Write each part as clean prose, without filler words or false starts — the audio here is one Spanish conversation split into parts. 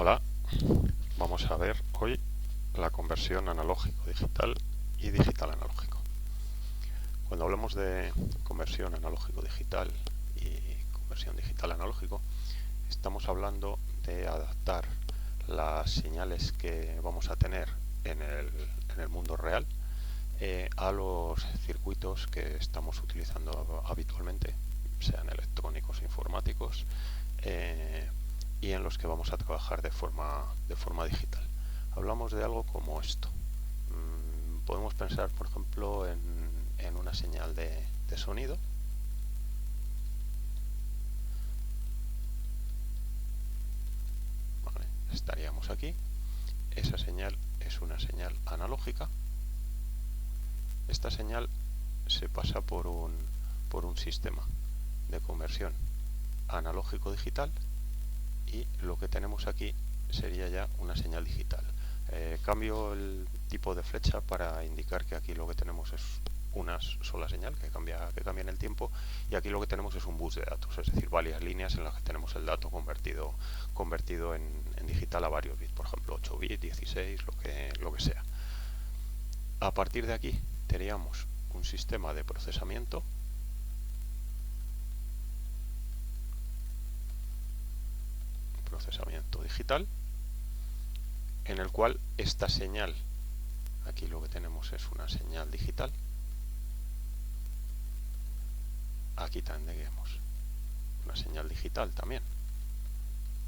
Hola, vamos a ver hoy la conversión analógico-digital y digital-analógico. Cuando hablamos de conversión analógico-digital y conversión digital-analógico, estamos hablando de adaptar las señales que vamos a tener en el mundo real a los circuitos que estamos utilizando habitualmente, sean electrónicos, informáticos, y en los que vamos a trabajar de forma digital. Hablamos de algo como esto. Podemos pensar, por ejemplo, en una señal de sonido. Vale, estaríamos aquí. Esa señal es una señal analógica. Esta señal se pasa por un sistema de conversión analógico-digital y lo que tenemos aquí sería ya una señal digital. Cambio el tipo de flecha para indicar que aquí lo que tenemos es una sola señal que cambia en el tiempo, y aquí lo que tenemos es un bus de datos, es decir, varias líneas en las que tenemos el dato convertido en digital a varios bits, por ejemplo 8 bits, 16, lo que sea. A partir de aquí teníamos un sistema de procesamiento digital, en el cual esta señal, aquí lo que tenemos es una señal digital, aquí tendremos una señal digital también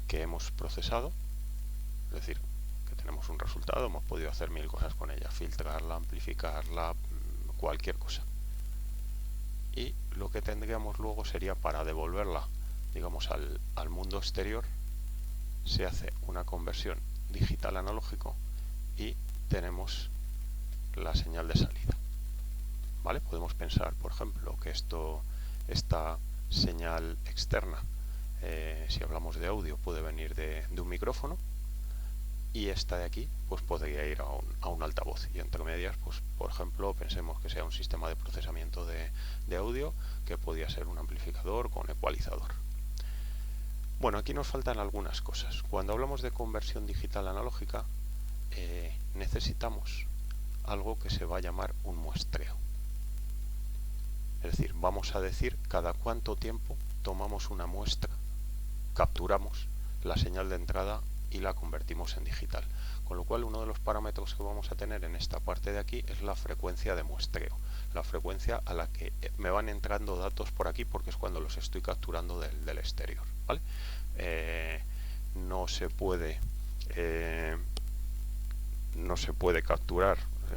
que hemos procesado, es decir, que tenemos un resultado, hemos podido hacer mil cosas con ella, filtrarla, amplificarla, cualquier cosa. Y lo que tendríamos luego sería, para devolverla, digamos, al mundo exterior, se hace una conversión digital analógico y tenemos la señal de salida. ¿Vale? Podemos pensar, por ejemplo, que esta señal externa, si hablamos de audio, puede venir de un micrófono, y esta de aquí pues podría ir a un altavoz, y entre medias, pues por ejemplo, pensemos que sea un sistema de procesamiento de audio, que podría ser un amplificador con ecualizador. Bueno, aquí nos faltan algunas cosas. Cuando hablamos de conversión digital analógica, necesitamos algo que se va a llamar un muestreo. Es decir, vamos a decir cada cuánto tiempo tomamos una muestra, capturamos la señal de entrada y la convertimos en digital. Con lo cual, uno de los parámetros que vamos a tener en esta parte de aquí es la frecuencia de muestreo, la frecuencia a la que me van entrando datos por aquí, porque es cuando los estoy capturando del exterior, ¿vale? No se puede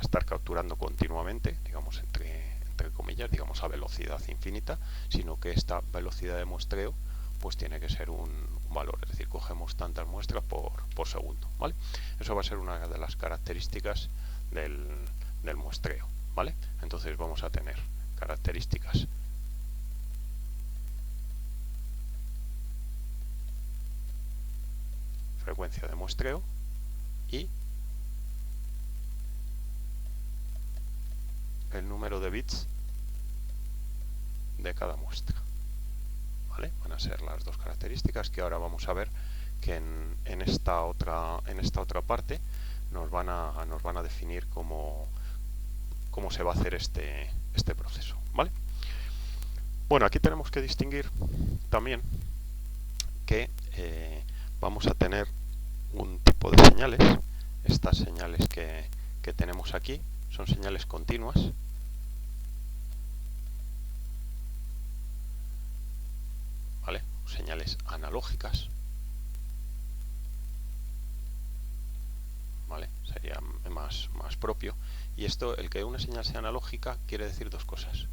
estar capturando continuamente, digamos, entre comillas, digamos, a velocidad infinita, sino que esta velocidad de muestreo pues tiene que ser un valor, es decir, cogemos tantas muestras por segundo, ¿vale? Eso va a ser una de las características del muestreo, ¿vale? Entonces vamos a tener características frecuencia de muestreo y el número de bits de cada muestra, ¿vale? Van a ser las dos características que ahora vamos a ver que en esta otra parte nos van a definir cómo se va a hacer este proceso, ¿vale? Bueno, aquí tenemos que distinguir también que vamos a tener un tipo de señales. Estas señales que tenemos aquí son señales continuas, ¿vale? Señales analógicas, ¿vale? Sería más propio. Y esto, el que una señal sea analógica, quiere decir dos cosas.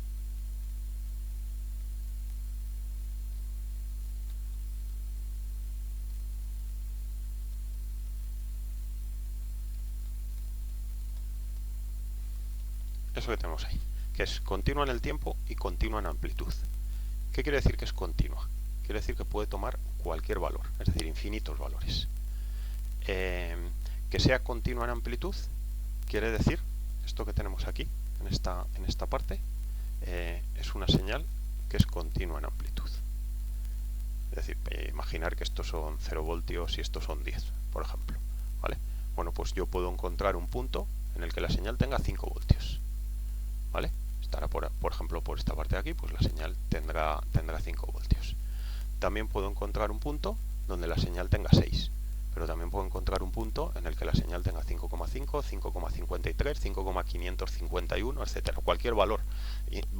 Eso que tenemos ahí, que es continua en el tiempo y continua en amplitud. ¿Qué quiere decir que es continua? Quiere decir que puede tomar cualquier valor, es decir, infinitos valores. Que sea continua en amplitud quiere decir, esto que tenemos aquí, en esta parte, es una señal que es continua en amplitud. Es decir, imaginar que estos son 0 voltios y estos son 10, por ejemplo, ¿vale? Bueno, pues yo puedo encontrar un punto en el que la señal tenga 5 voltios, ¿vale? Estará por ejemplo por esta parte de aquí, pues la señal tendrá 5 voltios. También puedo encontrar un punto donde la señal tenga 6, pero también puedo encontrar un punto en el que la señal tenga 5,5, 5,53, 5,551, etcétera. Cualquier valor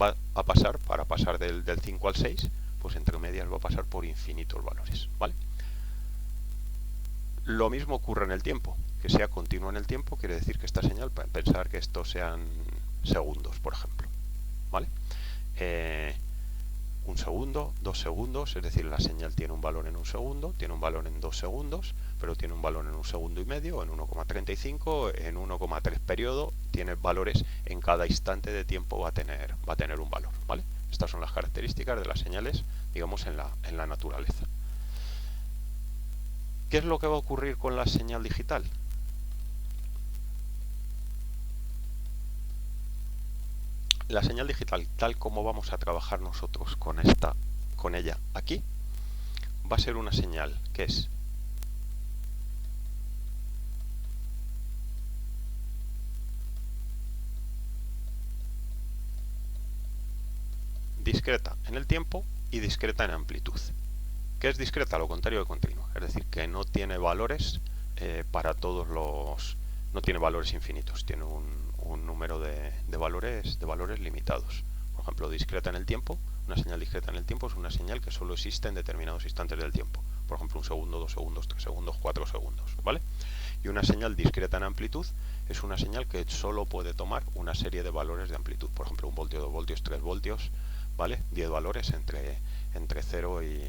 va a pasar, para pasar del 5 al 6, pues entre medias va a pasar por infinitos valores, ¿vale? Lo mismo ocurre en el tiempo. Que sea continuo en el tiempo quiere decir que esta señal, pensar que estos sean segundos, por ejemplo, ¿vale? Un segundo, 2 segundos, es decir, la señal tiene un valor en 1 segundo, tiene un valor en 2 segundos, pero tiene un valor en 1 segundo y medio, en 1,35, en 1,3 periodo, tiene valores en cada instante de tiempo, va a tener un valor, ¿vale? Estas son las características de las señales, digamos, en la naturaleza. ¿Qué es lo que va a ocurrir con la señal digital? La señal digital, tal como vamos a trabajar nosotros con ella aquí, va a ser una señal que es discreta en el tiempo y discreta en amplitud. ¿Qué es discreta? Lo contrario de continua, es decir, que no tiene valores para todos los... no tiene valores infinitos, tiene un número de valores limitados. Por ejemplo, discreta en el tiempo, una señal discreta en el tiempo es una señal que solo existe en determinados instantes del tiempo. Por ejemplo, 1 segundo, 2 segundos, 3 segundos, 4 segundos, ¿vale? Y una señal discreta en amplitud es una señal que solo puede tomar una serie de valores de amplitud. Por ejemplo, 1 voltio, 2 voltios, 3 voltios, ¿vale? 10 valores entre 0 y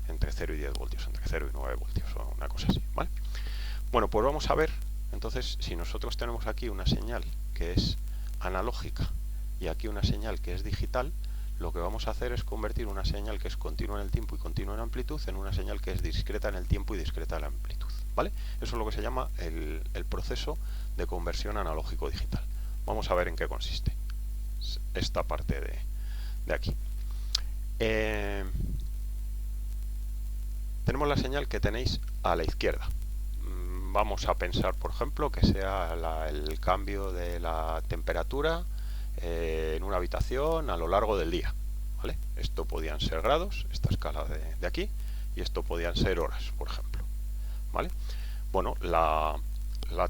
10 voltios, entre 0 y 9 voltios o una cosa así, ¿vale? Bueno, pues vamos a ver, entonces, si nosotros tenemos aquí una señal que es analógica y aquí una señal que es digital, lo que vamos a hacer es convertir una señal que es continua en el tiempo y continua en amplitud en una señal que es discreta en el tiempo y discreta en la amplitud, ¿vale? Eso es lo que se llama el proceso de conversión analógico-digital. Vamos a ver en qué consiste esta parte de aquí. Tenemos la señal que tenéis a la izquierda. Vamos a pensar, por ejemplo, que sea el cambio de la temperatura en una habitación a lo largo del día, ¿vale? Esto podían ser grados, esta escala de aquí, y esto podían ser horas, por ejemplo, ¿vale? Bueno, la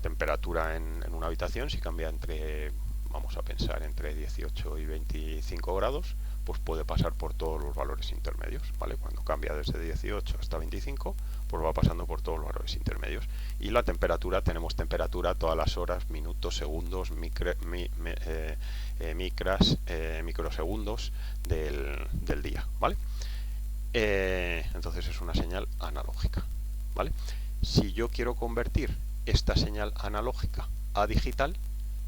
temperatura en una habitación, si cambia entre, vamos a pensar, entre 18 y 25 grados, pues puede pasar por todos los valores intermedios, ¿vale? Cuando cambia desde 18 hasta 25, pues va pasando por todos los valores intermedios. Y la temperatura, tenemos temperatura todas las horas, minutos, segundos, microsegundos del día, ¿vale? Entonces es una señal analógica, ¿vale? Si yo quiero convertir esta señal analógica a digital,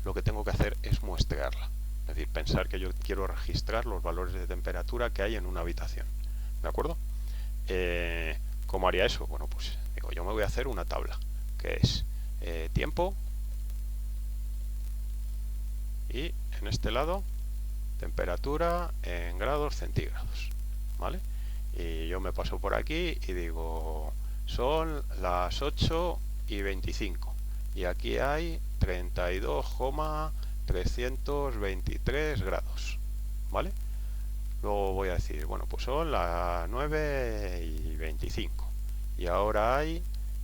lo que tengo que hacer es muestrearla. Es decir, pensar que yo quiero registrar los valores de temperatura que hay en una habitación, ¿de acuerdo? ¿Cómo haría eso? Bueno, pues digo, yo me voy a hacer una tabla que es tiempo y en este lado temperatura en grados centígrados, ¿vale? Y yo me paso por aquí y digo, son las 8:25 y aquí hay 32,323 grados, ¿vale? Luego voy a decir, bueno, pues son las 9:25 y ahora hay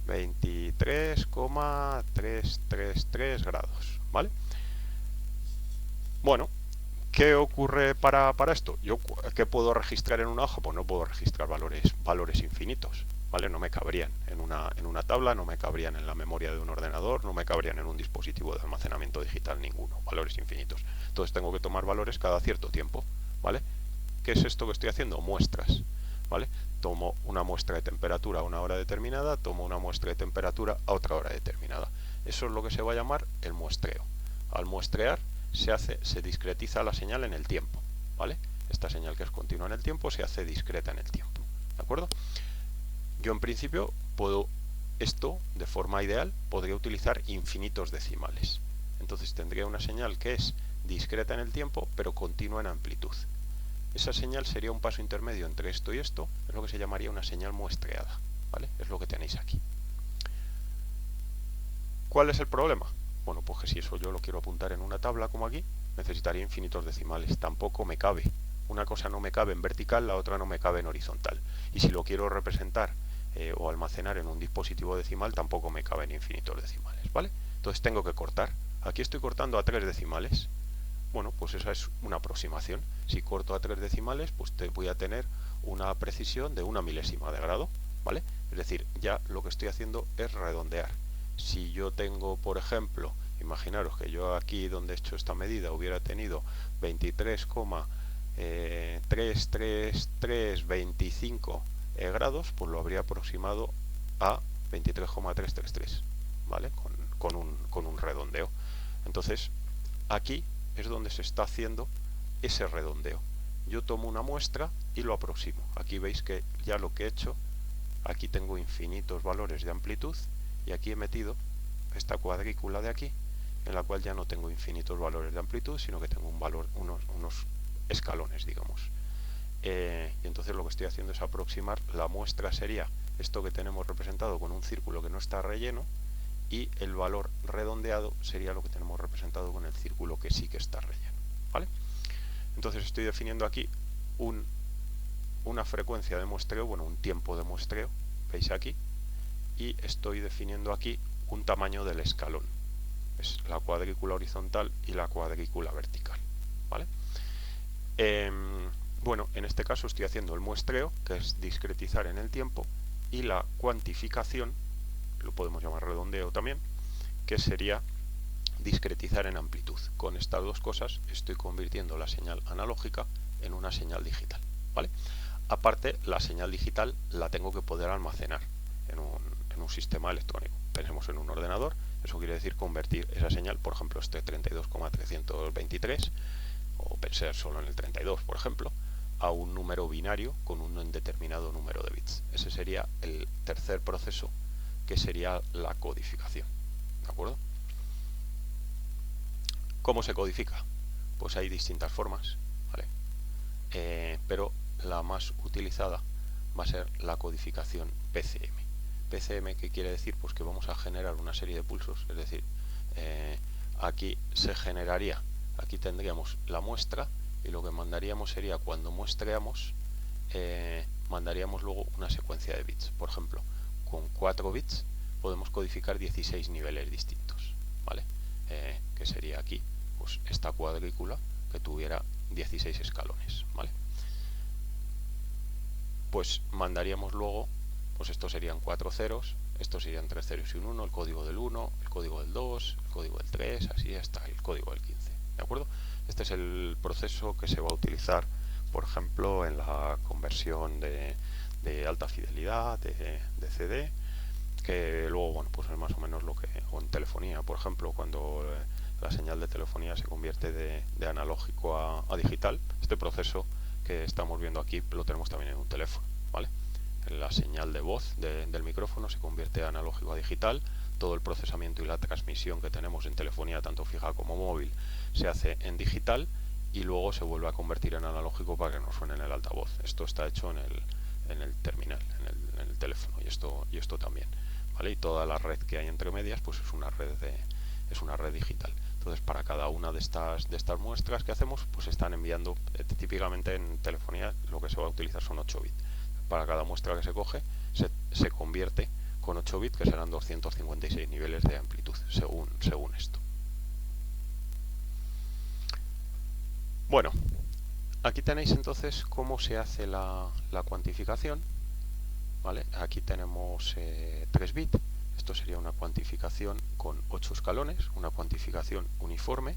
23,333 grados, ¿vale? Bueno, ¿qué ocurre para esto? ¿Yo qué puedo registrar en una hoja? Pues no puedo registrar valores infinitos, ¿vale? No me cabrían en una tabla, no me cabrían en la memoria de un ordenador, no me cabrían en un dispositivo de almacenamiento digital ninguno, valores infinitos. Entonces tengo que tomar valores cada cierto tiempo, ¿vale? ¿Qué es esto que estoy haciendo? Muestras, ¿vale? Tomo una muestra de temperatura a una hora determinada, tomo una muestra de temperatura a otra hora determinada. Eso es lo que se va a llamar el muestreo. Al muestrear se discretiza la señal en el tiempo, ¿vale? Esta señal que es continua en el tiempo se hace discreta en el tiempo, ¿de acuerdo? Yo en principio esto de forma ideal podría utilizar infinitos decimales. Entonces tendría una señal que es discreta en el tiempo pero continua en amplitud. esa señal sería un paso intermedio entre esto y esto, es lo que se llamaría una señal muestreada, ¿vale? Es lo que tenéis aquí. ¿Cuál es el problema? Bueno, pues que si eso yo lo quiero apuntar en una tabla como aquí, necesitaría infinitos decimales, tampoco me cabe. Una cosa no me cabe en vertical, la otra no me cabe en horizontal. Y si lo quiero representar o almacenar en un dispositivo decimal, tampoco me cabe en infinitos decimales, ¿vale? Entonces tengo que cortar. Aquí estoy cortando a 3 decimales. Bueno, pues esa es una aproximación. Si corto a 3 decimales, pues voy a tener una precisión de 1/milésima de grado, ¿vale? Es decir, ya lo que estoy haciendo es redondear. Si yo tengo, por ejemplo, imaginaros que yo aquí donde he hecho esta medida hubiera tenido 23,33325 grados, pues lo habría aproximado a 23,333, ¿vale? Con un redondeo. Entonces, aquí es donde se está haciendo ese redondeo. Yo tomo una muestra y lo aproximo. Aquí veis que ya lo que he hecho, aquí tengo infinitos valores de amplitud y aquí he metido esta cuadrícula de aquí, en la cual ya no tengo infinitos valores de amplitud, sino que tengo unos escalones, digamos. Y entonces lo que estoy haciendo es aproximar. La muestra sería esto que tenemos representado con un círculo que no está relleno, y el valor redondeado sería lo que tenemos representado con el círculo que sí que está relleno, ¿vale? Entonces estoy definiendo aquí una frecuencia de muestreo, bueno, un tiempo de muestreo, veis aquí, y estoy definiendo aquí un tamaño del escalón. Es la cuadrícula horizontal y la cuadrícula vertical, ¿vale? Bueno, en este caso estoy haciendo el muestreo, que es discretizar en el tiempo, y la cuantificación, lo podemos llamar redondeo también, que sería discretizar en amplitud. Con estas dos cosas estoy convirtiendo la señal analógica en una señal digital, ¿vale? Aparte, la señal digital la tengo que poder almacenar en un sistema electrónico. Pensemos en un ordenador, eso quiere decir convertir esa señal, por ejemplo, este 32,323, o pensar solo en el 32, por ejemplo, a un número binario con un determinado número de bits. Ese sería el tercer proceso, que sería la codificación, ¿de acuerdo? ¿Cómo se codifica? Pues hay distintas formas, ¿vale? Pero la más utilizada va a ser la codificación PCM. PCM, ¿qué quiere decir? Pues que vamos a generar una serie de pulsos, es decir, aquí se generaría, aquí tendríamos la muestra, y lo que mandaríamos sería, cuando muestreamos, mandaríamos luego una secuencia de bits. Por ejemplo, con 4 bits podemos codificar 16 niveles distintos, ¿vale? Que sería aquí, pues esta cuadrícula que tuviera 16 escalones, ¿vale? Pues mandaríamos luego, pues estos serían 4 ceros, estos serían 3 ceros y un 1, el código del 1, el código del 2, el código del 3, así hasta el código del 15, ¿de acuerdo? Este es el proceso que se va a utilizar, por ejemplo, en la conversión de alta fidelidad, de CD, que luego, bueno, pues es más o menos lo que, o en telefonía, por ejemplo, cuando la señal de telefonía se convierte de analógico a digital. Este proceso que estamos viendo aquí lo tenemos también en un teléfono, ¿vale? La señal de voz del micrófono se convierte de analógico a digital. Todo el procesamiento y la transmisión que tenemos en telefonía, tanto fija como móvil, se hace en digital y luego se vuelve a convertir en analógico para que nos suene en el altavoz. Esto está hecho en el terminal, en el teléfono, y esto también, ¿vale? Y toda la red que hay entre medias, pues es una red digital. Entonces, para cada una de estas muestras que hacemos, pues están enviando, típicamente en telefonía lo que se va a utilizar son 8 bits. Para cada muestra que se coge, se convierte con 8 bits, que serán 256 niveles de amplitud, según esto. Bueno, aquí tenéis entonces cómo se hace la cuantificación, ¿vale? Aquí tenemos 3 bits. Esto sería una cuantificación con 8 escalones, una cuantificación uniforme.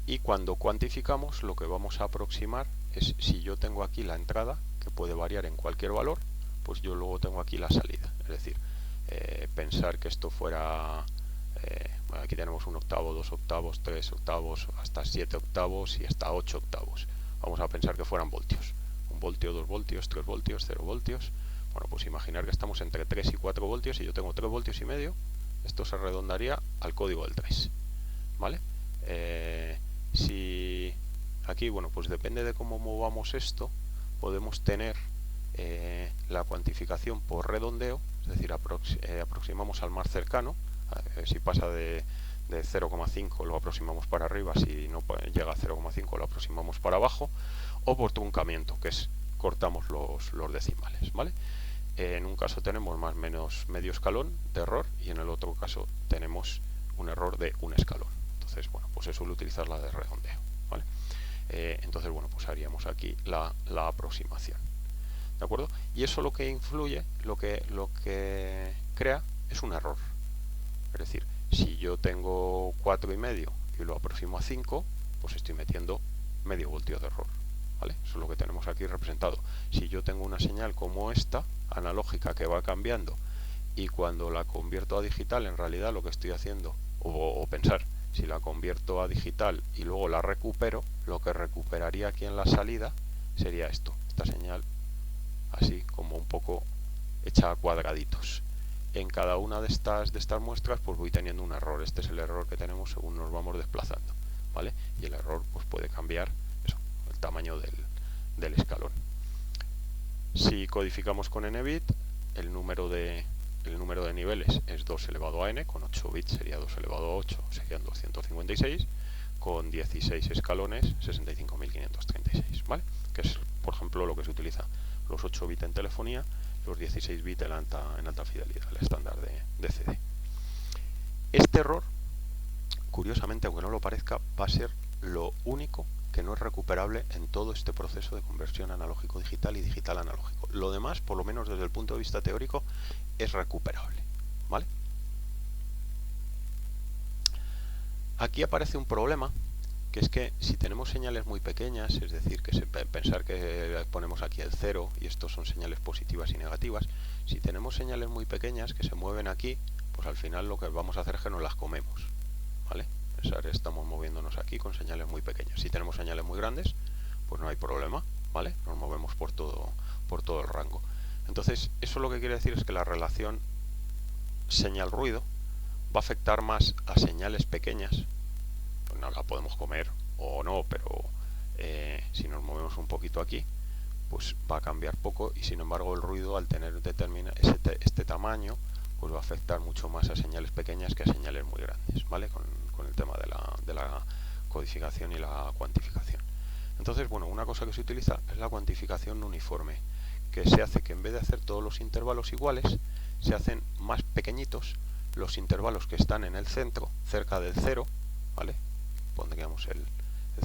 Y cuando cuantificamos, lo que vamos a aproximar es, si yo tengo aquí la entrada, que puede variar en cualquier valor, pues yo luego tengo aquí la salida. Es decir, pensar que esto fuera, bueno, aquí tenemos 1 octavo, 2 octavos, 3 octavos, hasta 7 octavos y hasta 8 octavos. Vamos a pensar que fueran voltios. 1 voltio, 2 voltios, 3 voltios, 0 voltios. Bueno, pues imaginar que estamos entre 3 y 4 voltios y yo tengo 3 voltios y medio. Esto se redondaría al código del 3, ¿vale? Si aquí, bueno, pues depende de cómo movamos esto, podemos tener la cuantificación por redondeo, es decir, aproximamos al más cercano. Si pasa de 0,5 lo aproximamos para arriba, si no llega a 0,5 lo aproximamos para abajo, o por truncamiento, que es cortamos los decimales, ¿vale? En un caso tenemos más o menos medio escalón de error y en el otro caso tenemos un error de un escalón. Entonces, bueno, pues se suele utilizar la de redondeo, ¿vale? Entonces, bueno, pues haríamos aquí la aproximación, ¿de acuerdo? Y eso lo que influye, lo que crea es un error. Es decir, si yo tengo 4,5 y lo aproximo a 5, pues estoy metiendo medio voltio de error, ¿vale? Eso es lo que tenemos aquí representado. Si yo tengo una señal como esta, analógica, que va cambiando, y cuando la convierto a digital, en realidad lo que estoy haciendo, o pensar, si la convierto a digital y luego la recupero, lo que recuperaría aquí en la salida sería esto, esta señal así como un poco hecha a cuadraditos. En cada una de estas muestras pues voy teniendo un error. Este es el error que tenemos según nos vamos desplazando, ¿vale? Y el error pues puede cambiar eso, el tamaño del escalón. Si codificamos con n bit, el número de niveles es 2 elevado a n, con 8 bits sería 2 elevado a 8, serían 256, con 16 escalones, 65.536, ¿vale? Que es, por ejemplo, lo que se utiliza, los 8 bits en telefonía, los 16 bits en alta fidelidad, el estándar de CD. Este error, curiosamente, aunque no lo parezca, va a ser lo único que no es recuperable en todo este proceso de conversión analógico-digital y digital-analógico. Lo demás, por lo menos desde el punto de vista teórico, es recuperable, ¿vale? Aquí aparece un problema, que es que si tenemos señales muy pequeñas, es decir, que pensar que ponemos aquí el 0 y estos son señales positivas y negativas, si tenemos señales muy pequeñas que se mueven aquí, pues al final lo que vamos a hacer es que nos las comemos, ¿vale? Pensar, estamos moviéndonos aquí con señales muy pequeñas. Si tenemos señales muy grandes, pues no hay problema, ¿vale? Nos movemos por todo el rango. Entonces, eso lo que quiere decir es que la relación señal-ruido va a afectar más a señales pequeñas. Pues no la podemos comer o no, pero si nos movemos un poquito aquí, pues va a cambiar poco, y sin embargo el ruido, al tener este tamaño, pues va a afectar mucho más a señales pequeñas que a señales muy grandes, ¿vale? Con el tema de la codificación y la cuantificación. Entonces, bueno, una cosa que se utiliza es la cuantificación uniforme, que se hace que en vez de hacer todos los intervalos iguales, se hacen más pequeñitos los intervalos que están en el centro, cerca del 0, ¿vale? Pondríamos el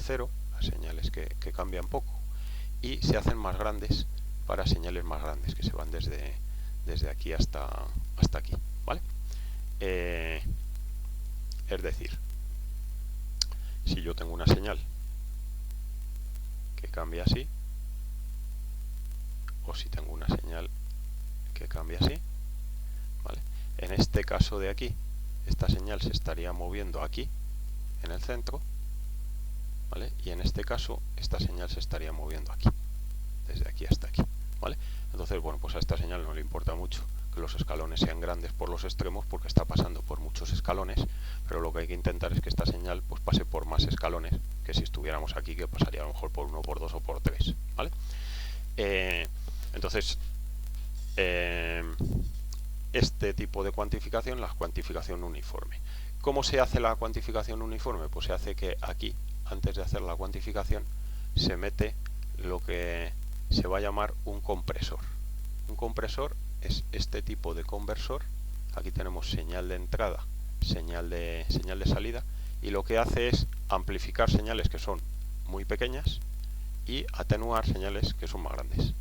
0, las señales que cambian poco, y se hacen más grandes para señales más grandes, que se van desde aquí hasta aquí, ¿vale? Es decir, si yo tengo una señal que cambia así, o si tengo una señal que cambia así, ¿vale? En este caso de aquí, esta señal se estaría moviendo aquí, en el centro, ¿vale? Y en este caso, esta señal se estaría moviendo aquí, desde aquí hasta aquí, ¿vale? Entonces, bueno, pues a esta señal no le importa mucho que los escalones sean grandes por los extremos, porque está pasando por muchos escalones, pero lo que hay que intentar es que esta señal pues pase por más escalones que si estuviéramos aquí, que pasaría a lo mejor por 1, por 2 o por 3, ¿vale? Entonces, este tipo de cuantificación, la cuantificación uniforme. ¿Cómo se hace la cuantificación uniforme? Pues se hace que aquí, antes de hacer la cuantificación, se mete lo que se va a llamar un compresor. Un compresor es este tipo de conversor. Aquí tenemos señal de entrada, señal de salida, y lo que hace es amplificar señales que son muy pequeñas y atenuar señales que son más grandes,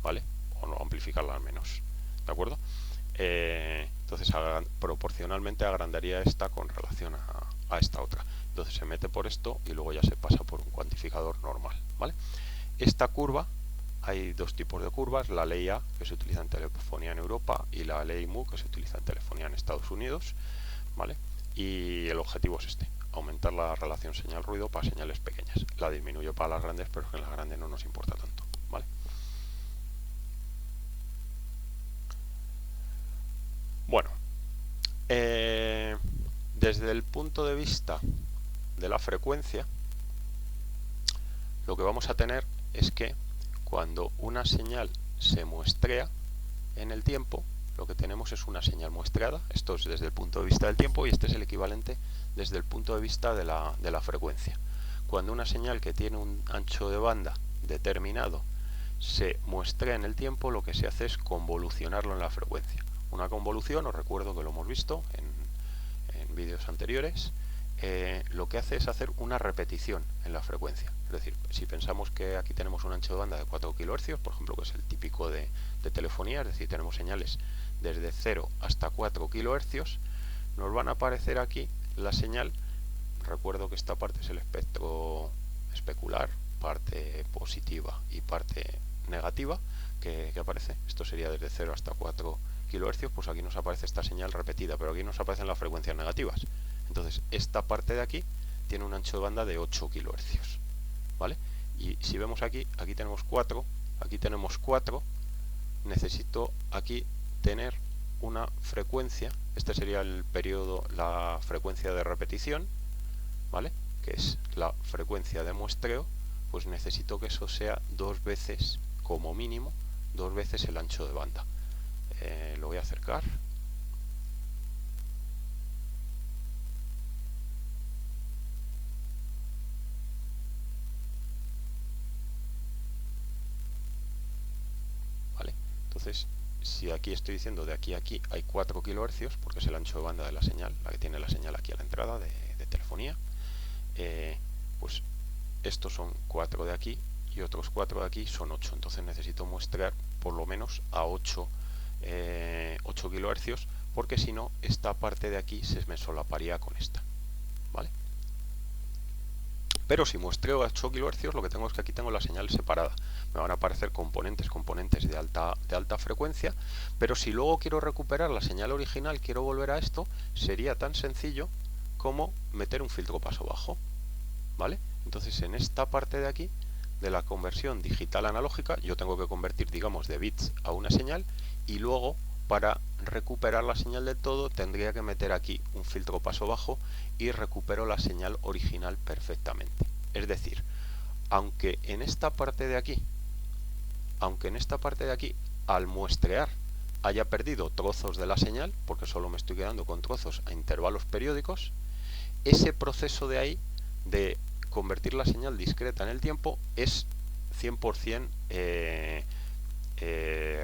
¿vale? O no amplificarlas menos, ¿de acuerdo? Entonces proporcionalmente agrandaría esta con relación a esta otra. Entonces se mete por esto y luego ya se pasa por un cuantificador normal, ¿vale? Esta curva, hay dos tipos de curvas, la ley A, que se utiliza en telefonía en Europa, y la ley mu, que se utiliza en telefonía en Estados Unidos, ¿vale? Y el objetivo es este, aumentar la relación señal-ruido para señales pequeñas. La disminuyo para las grandes, pero es que en las grandes no nos importa tanto, ¿vale? Bueno, desde el punto de vista de la frecuencia, lo que vamos a tener es que cuando una señal se muestrea en el tiempo, lo que tenemos es una señal muestreada. Esto es desde el punto de vista del tiempo y este es el equivalente desde el punto de vista de la frecuencia. Cuando una señal que tiene un ancho de banda determinado se muestrea en el tiempo, lo que se hace es convolucionarlo en la frecuencia. Una convolución, os recuerdo que lo hemos visto en vídeos anteriores, lo que hace es hacer una repetición en la frecuencia. Es decir, si pensamos que aquí tenemos un ancho de banda de 4 kHz, por ejemplo, que es el típico de telefonía, es decir, tenemos señales desde 0 hasta 4 kHz, nos van a aparecer aquí la señal. Recuerdo que esta parte es el espectro especular, parte positiva y parte negativa que aparece. Esto sería desde 0 hasta 4 kHz, pues aquí nos aparece esta señal repetida, pero aquí nos aparecen las frecuencias negativas. Entonces esta parte de aquí tiene un ancho de banda de 8 kHz, ¿vale? Y si vemos aquí, aquí tenemos 4, aquí tenemos 4, necesito aquí tener una frecuencia, este sería el periodo, la frecuencia de repetición, ¿vale? Que es la frecuencia de muestreo, pues necesito que eso sea 2 veces, como mínimo, 2 veces el ancho de banda. Lo voy a acercar. ¿Vale? Entonces, si aquí estoy diciendo de aquí a aquí hay 4 kHz, porque es el ancho de banda de la señal, la que tiene la señal aquí a la entrada de telefonía, pues estos son 4 de aquí y otros 4 de aquí son 8. Entonces necesito muestrear por lo menos a 8 kHz, porque si no, esta parte de aquí se me solaparía con esta, ¿vale? Pero si muestreo a 8 kHz, lo que tengo es que aquí tengo la señal separada. Me van a aparecer componentes de alta frecuencia, pero si luego quiero recuperar la señal original, quiero volver a esto, sería tan sencillo como meter un filtro paso bajo, ¿vale? Entonces en esta parte de aquí, de la conversión digital analógica, yo tengo que convertir, digamos, de bits a una señal, y luego para recuperar la señal del todo tendría que meter aquí un filtro paso bajo y recupero la señal original perfectamente. Es decir, aunque en esta parte de aquí al muestrear haya perdido trozos de la señal, porque solo me estoy quedando con trozos a intervalos periódicos, ese proceso de ahí de convertir la señal discreta en el tiempo es 100%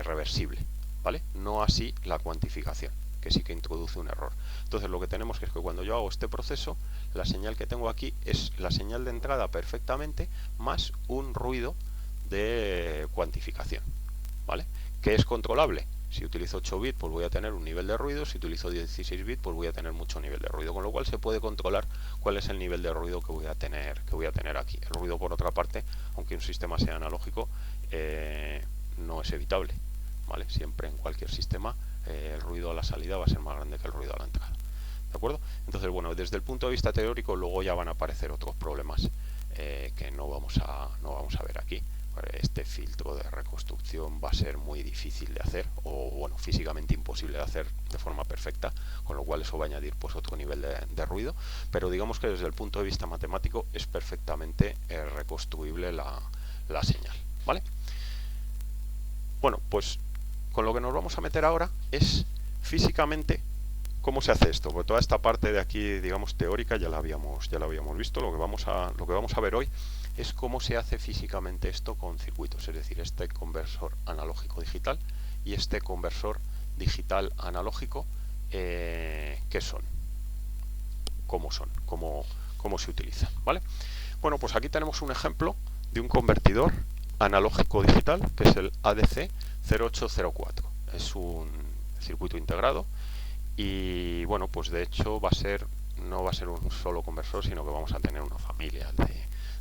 reversible, ¿vale? No así la cuantificación, que sí que introduce un error. Entonces lo que tenemos es que cuando yo hago este proceso, la señal que tengo aquí es la señal de entrada perfectamente, más un ruido de cuantificación, ¿vale? Que es controlable. Si utilizo 8 bits, pues voy a tener un nivel de ruido. Si utilizo 16 bits, pues voy a tener mucho nivel de ruido. Con lo cual se puede controlar cuál es el nivel de ruido que voy a tener aquí. El ruido, por otra parte, aunque un sistema sea analógico, no es evitable, ¿vale? Siempre en cualquier sistema el ruido a la salida va a ser más grande que el ruido a la entrada. ¿De acuerdo? Entonces, bueno, desde el punto de vista teórico, luego ya van a aparecer otros problemas que no vamos a ver aquí. Este filtro de reconstrucción va a ser muy difícil de hacer, o bueno, físicamente imposible de hacer de forma perfecta, con lo cual eso va a añadir pues otro nivel de ruido, pero digamos que desde el punto de vista matemático es perfectamente reconstruible la señal, ¿vale? Bueno, pues con lo que nos vamos a meter ahora es físicamente cómo se hace esto, porque toda esta parte de aquí, digamos, teórica ya la habíamos visto. Lo que vamos a ver hoy es cómo se hace físicamente esto con circuitos, es decir, este conversor analógico digital y este conversor digital analógico, ¿qué son? ¿Cómo son? ¿Cómo se utilizan? ¿Vale? Bueno, pues aquí tenemos un ejemplo de un convertidor analógico digital, que es el ADC 0804. Es un circuito integrado y bueno, pues de hecho no va a ser un solo conversor, sino que vamos a tener una familia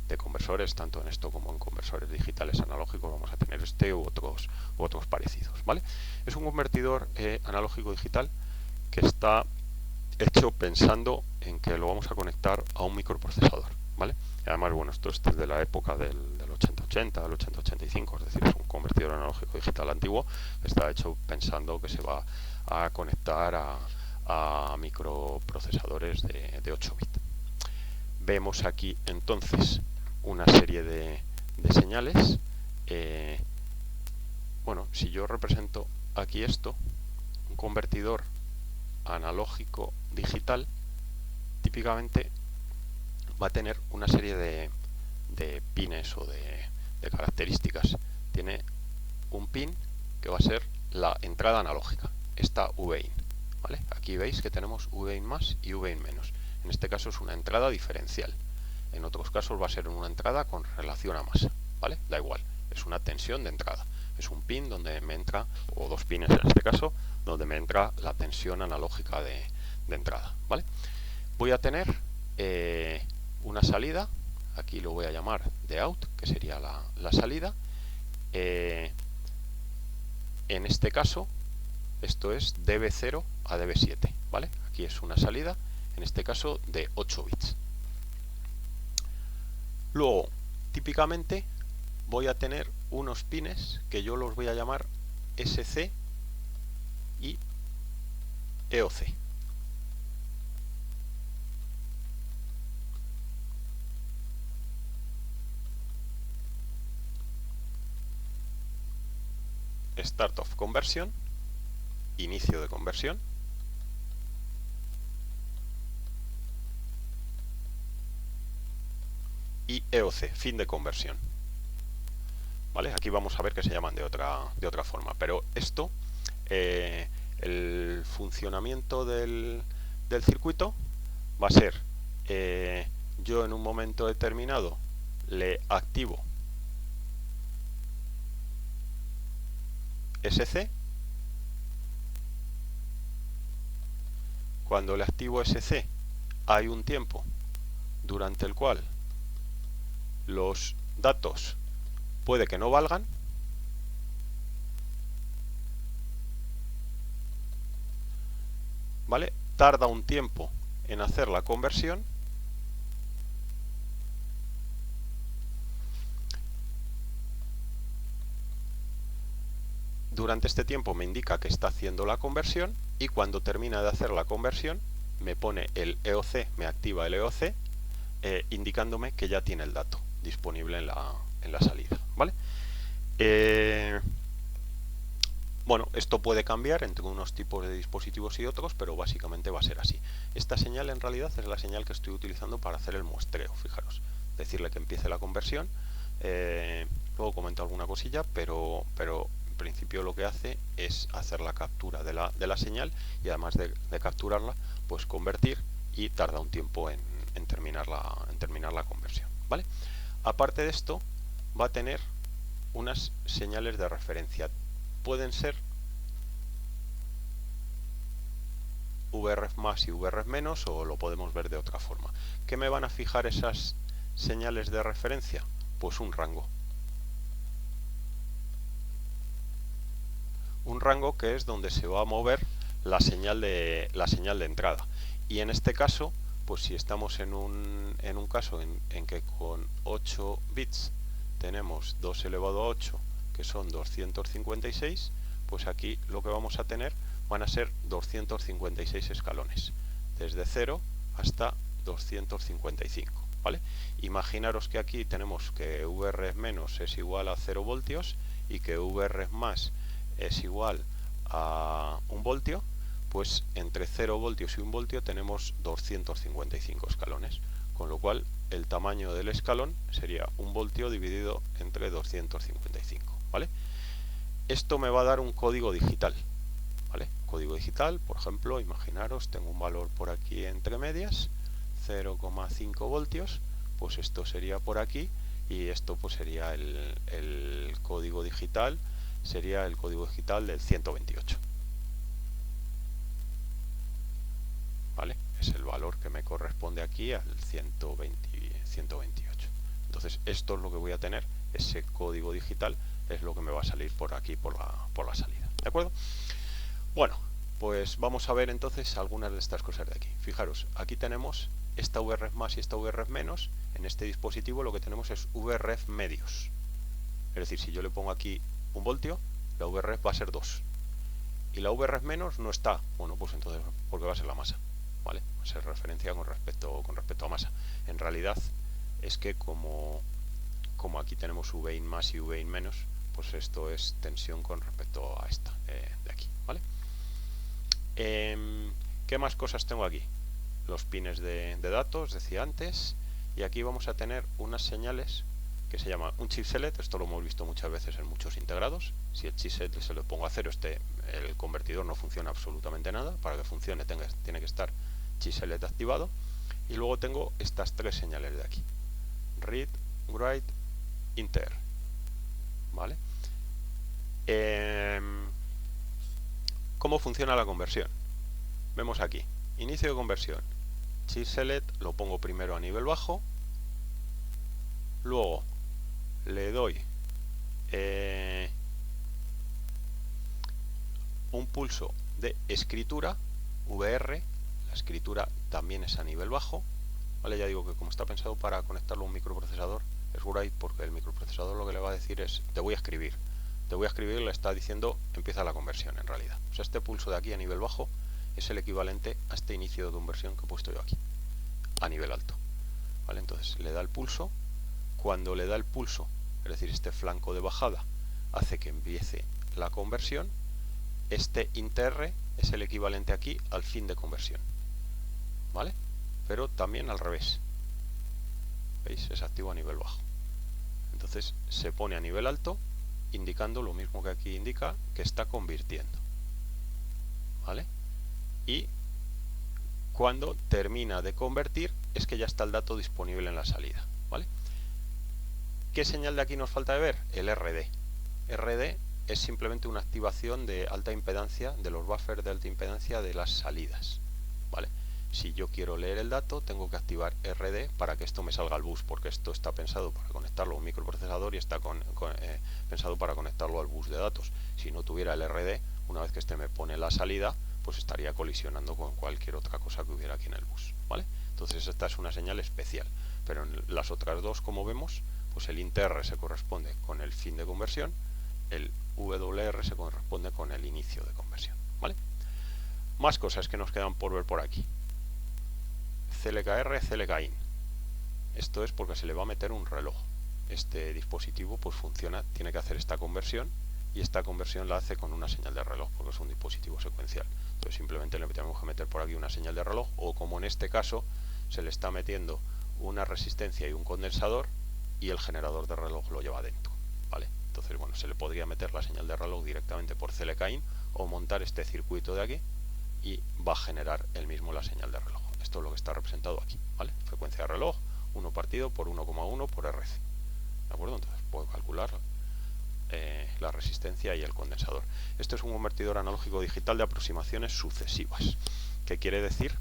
de conversores, tanto en esto como en conversores digitales analógicos. Vamos a tener este u otros parecidos, ¿vale? Es un convertidor analógico digital que está hecho pensando en que lo vamos a conectar a un microprocesador, ¿vale? Y además, bueno, esto es desde la época del 8080, del 8085, es decir, es un convertidor analógico digital antiguo que está hecho pensando que se va a conectar a microprocesadores de 8 bits. Vemos aquí entonces una serie de señales, bueno, si yo represento aquí esto, un convertidor analógico digital, típicamente va a tener una serie de pines o de características. Tiene un pin que va a ser la entrada analógica, esta VIN, ¿vale? Aquí veis que tenemos VIN más y VIN menos. En este caso es una entrada diferencial. En otros casos va a ser una entrada con relación a masa, ¿vale? Da igual, es una tensión de entrada. Es un pin donde me entra, o dos pines en este caso, donde me entra la tensión analógica de entrada, ¿vale? Voy a tener una salida, aquí lo voy a llamar de out, que sería la salida. En este caso, esto es DB0 a DB7, ¿vale? Aquí es una salida, en este caso de 8 bits. Luego, típicamente voy a tener unos pines que yo los voy a llamar SC y EOC. Start of conversion, inicio de conversión, y EOC, fin de conversión. ¿Vale? Aquí vamos a ver que se llaman de otra forma, pero esto, el funcionamiento del circuito va a ser, yo en un momento determinado le activo SC. Cuando le activo SC hay un tiempo durante el cual los datos puede que no valgan, ¿vale? Tarda un tiempo en hacer la conversión durante este tiempo me indica que está haciendo la conversión y cuando termina de hacer la conversión me pone el EOC, me activa el EOC indicándome que ya tiene el dato disponible en la salida, ¿vale? Bueno, esto puede cambiar entre unos tipos de dispositivos y otros, pero básicamente va a ser así. Esta señal en realidad es la señal que estoy utilizando para hacer el muestreo, fijaros. Decirle que empiece la conversión, luego comento alguna cosilla, pero en principio lo que hace es hacer la captura de la señal y además de capturarla, pues convertir y tarda un tiempo en terminar la conversión, ¿vale? Aparte de esto, va a tener unas señales de referencia. Pueden ser VRF más y VRF menos, o lo podemos ver de otra forma. ¿Qué me van a fijar esas señales de referencia? Pues un rango. Un rango que es donde se va a mover la señal de entrada. Y en este caso, pues si estamos en un caso en que con 8 bits tenemos 2 elevado a 8, que son 256, pues aquí lo que vamos a tener van a ser 256 escalones, desde 0 hasta 255, ¿vale? Imaginaros que aquí tenemos que VRF menos es igual a 0 voltios y que VRF más es igual a 1 voltio, pues entre 0 voltios y 1 voltio tenemos 255 escalones, con lo cual el tamaño del escalón sería 1 voltio dividido entre 255, ¿vale? Esto me va a dar un código digital, ¿vale? Código digital, por ejemplo, imaginaros, tengo un valor por aquí entre medias, 0,5 voltios, pues esto sería por aquí, y esto pues sería el código digital, sería el código digital del 128. ¿Vale? Es el valor que me corresponde aquí al 128. Entonces esto es lo que voy a tener, ese código digital es lo que me va a salir por aquí por la salida, ¿de acuerdo? Bueno, pues vamos a ver entonces algunas de estas cosas de aquí. Fijaros, aquí tenemos esta VRF más y esta VRF menos. En este dispositivo lo que tenemos es VRF medios, es decir, si yo le pongo aquí 1 voltio, la VRF va a ser 2 y la VRF menos no está, bueno, pues entonces porque va a ser la masa, ¿vale? Va a ser referencia con respecto a masa. En realidad es que como como aquí tenemos VIN más y VIN menos, pues esto es tensión con respecto a esta de aquí, ¿vale? ¿Qué más cosas tengo aquí? Los pines de datos, decía antes, y aquí vamos a tener unas señales que se llama un chip select. Esto lo hemos visto muchas veces en muchos integrados. Si el chip select se lo pongo a 0, el convertidor no funciona absolutamente nada. Para que funcione tiene que estar chip select activado. Y luego tengo estas tres señales de aquí: read, write, inter, ¿vale? ¿Cómo funciona la conversión? Vemos aquí, inicio de conversión, chip select lo pongo primero a nivel bajo, luego le doy un pulso de escritura, VR, la escritura también es a nivel bajo, ¿vale? Ya digo que como está pensado para conectarlo a un microprocesador, es write porque el microprocesador lo que le va a decir es te voy a escribir, le está diciendo empieza la conversión en realidad. O sea, este pulso de aquí a nivel bajo es el equivalente a este inicio de conversión que he puesto yo aquí, a nivel alto, ¿vale? Entonces le da el pulso, cuando le da el pulso, es decir, este flanco de bajada hace que empiece la conversión. Este inter es el equivalente aquí al fin de conversión, ¿vale? Pero también al revés, ¿veis? Es activo a nivel bajo. Entonces se pone a nivel alto, indicando lo mismo que aquí indica, que está convirtiendo, ¿vale? Y cuando termina de convertir es que ya está el dato disponible en la salida, ¿vale? ¿Qué señal de aquí nos falta de ver? El RD. RD es simplemente una activación de alta impedancia, de los buffers de alta impedancia de las salidas, ¿vale? Si yo quiero leer el dato, tengo que activar RD para que esto me salga al bus, porque esto está pensado para conectarlo a un microprocesador y está pensado para conectarlo al bus de datos. Si no tuviera el RD, una vez que este me pone la salida, pues estaría colisionando con cualquier otra cosa que hubiera aquí en el bus, ¿vale? Entonces esta es una señal especial, pero en las otras dos, como vemos, pues el inter se corresponde con el fin de conversión, el WR se corresponde con el inicio de conversión, ¿vale? Más cosas que nos quedan por ver por aquí. CLKR, CLKIN. Esto es porque se le va a meter un reloj. Este dispositivo pues funciona, tiene que hacer esta conversión, y esta conversión la hace con una señal de reloj porque es un dispositivo secuencial. Entonces simplemente le tenemos que meter por aquí una señal de reloj, o como en este caso se le está metiendo una resistencia y un condensador y el generador de reloj lo lleva dentro, ¿vale? Entonces, bueno, se le podría meter la señal de reloj directamente por CLKIN o montar este circuito de aquí y va a generar él mismo la señal de reloj. Esto es lo que está representado aquí, ¿vale? Frecuencia de reloj, 1 partido por 1,1 por RC, ¿de acuerdo? Entonces puedo calcular la resistencia y el condensador. Esto es un convertidor analógico digital de aproximaciones sucesivas, que quiere decir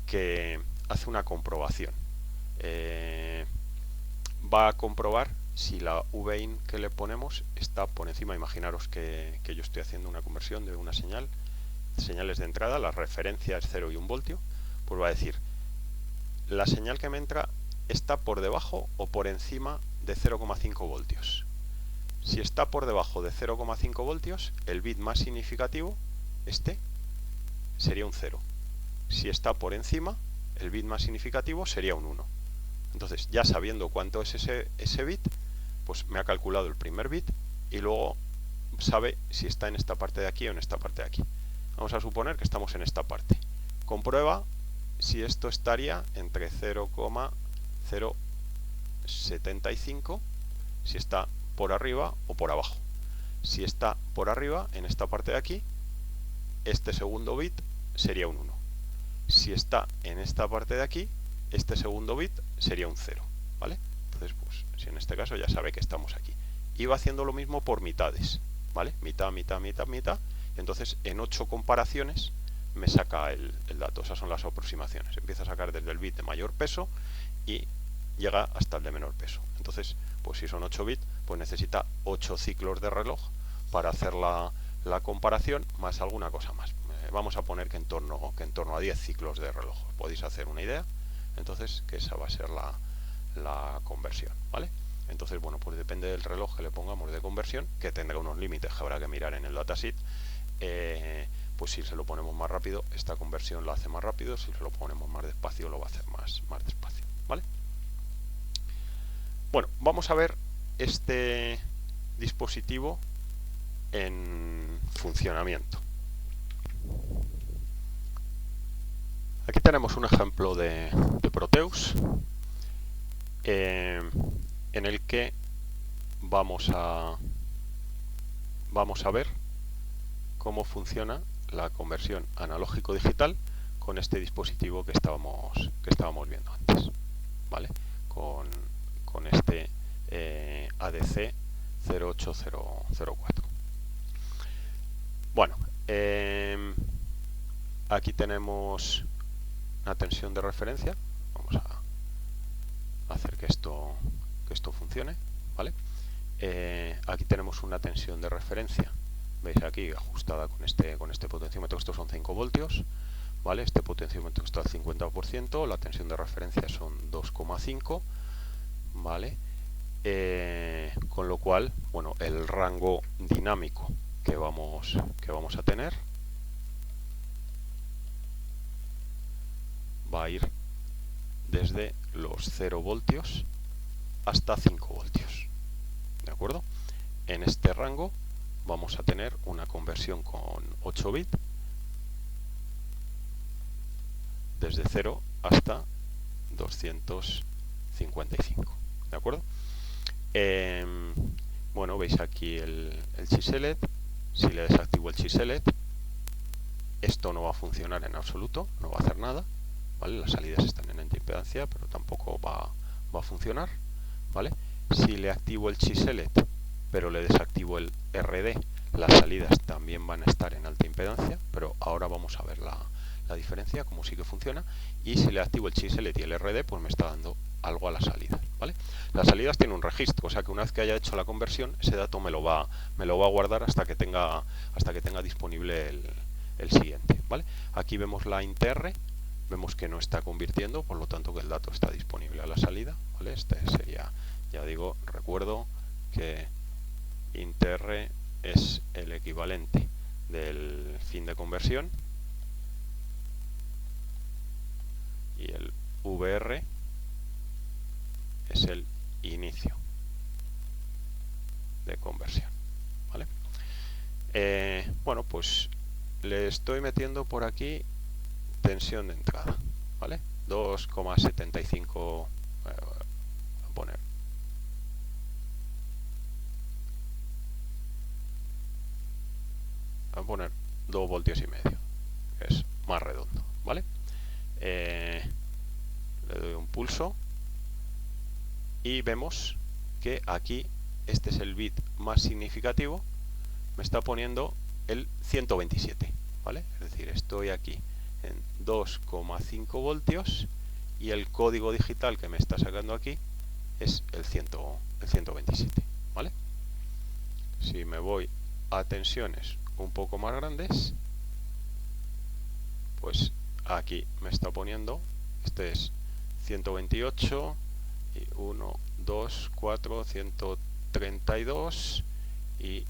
que hace una comprobación. Va a comprobar si la VIN que le ponemos está por encima. Imaginaros que yo estoy haciendo una conversión de una señales de entrada, la referencia es 0 y 1 voltio, pues va a decir, la señal que me entra está por debajo o por encima de 0,5 voltios. Si está por debajo de 0,5 voltios, el bit más significativo, este, sería un 0. Si está por encima, el bit más significativo sería un 1. Entonces, ya sabiendo cuánto es ese bit, pues me ha calculado el primer bit y luego sabe si está en esta parte de aquí o en esta parte de aquí. Vamos a suponer que estamos en esta parte. Comprueba si esto estaría entre 0,075, si está por arriba o por abajo. Si está por arriba, en esta parte de aquí, este segundo bit sería un 1. Si está en esta parte de aquí, este segundo bit sería un 0, ¿vale? Entonces, pues, si en este caso ya sabe que estamos aquí. Y va haciendo lo mismo por mitades, ¿vale? Mitad, mitad, mitad, mitad. Y entonces, en 8 comparaciones, me saca el dato. Esas son las aproximaciones. Empieza a sacar desde el bit de mayor peso y llega hasta el de menor peso. Entonces, pues si son 8 bits, pues necesita 8 ciclos de reloj para hacer la comparación, más alguna cosa más. Vamos a poner que en torno a 10 ciclos de reloj. Podéis hacer una idea. Entonces, que esa va a ser la conversión, ¿vale? Entonces, bueno, pues depende del reloj que le pongamos de conversión, que tendrá unos límites que habrá que mirar en el datasheet. Pues si se lo ponemos más rápido, esta conversión la hace más rápido. Si se lo ponemos más despacio, lo va a hacer más despacio, ¿vale? Bueno, vamos a ver este dispositivo en funcionamiento. Aquí tenemos un ejemplo de Proteus en el que vamos a ver cómo funciona la conversión analógico-digital con este dispositivo que estábamos viendo antes, ¿vale? Con este ADC 08004. Bueno, aquí tenemos una tensión de referencia. Vamos a hacer que esto funcione, ¿vale? Aquí tenemos una tensión de referencia, veis aquí ajustada con este potenciómetro. Estos son 5 voltios, ¿vale? Este potenciómetro está al 50%, la tensión de referencia son 2,5, ¿vale? Con lo cual, bueno, el rango dinámico que vamos a tener va a ir desde los 0 voltios hasta 5 voltios, ¿de acuerdo? En este rango vamos a tener una conversión con 8 bits desde 0 hasta 255, ¿de acuerdo? Bueno, veis aquí el chiselect. Si le desactivo el chiselect, esto no va a funcionar en absoluto, no va a hacer nada, ¿vale? Las salidas están en antiimpedancia, pero tampoco va a funcionar, ¿vale? Si le activo el chiselect, pero le desactivo el RD, las salidas también van a estar en alta impedancia, pero ahora vamos a ver la diferencia, cómo sí que funciona. Y si le activo el chiselect y el RD, pues me está dando algo a la salida, ¿vale? Las salidas tienen un registro, o sea que una vez que haya hecho la conversión, ese dato me lo va a guardar hasta que tenga disponible el siguiente, ¿vale? Aquí vemos la int-r, vemos que no está convirtiendo, por lo tanto que el dato está disponible a la salida, ¿vale? Este sería, ya digo, recuerdo que int-r es el equivalente del fin de conversión y el vr es el inicio de conversión, ¿vale? Bueno, pues le estoy metiendo por aquí tensión de entrada, ¿vale? 2,75, a poner 2 voltios y medio, que es más redondo, ¿vale? Le doy un pulso y vemos que aquí este es el bit más significativo, me está poniendo el 127, ¿vale? Es decir, estoy aquí en 2,5 voltios y el código digital que me está sacando aquí es el 127, ¿vale? Si me voy a tensiones un poco más grandes, pues aquí me está poniendo, este es 128 y 1, 2, 4, 132 y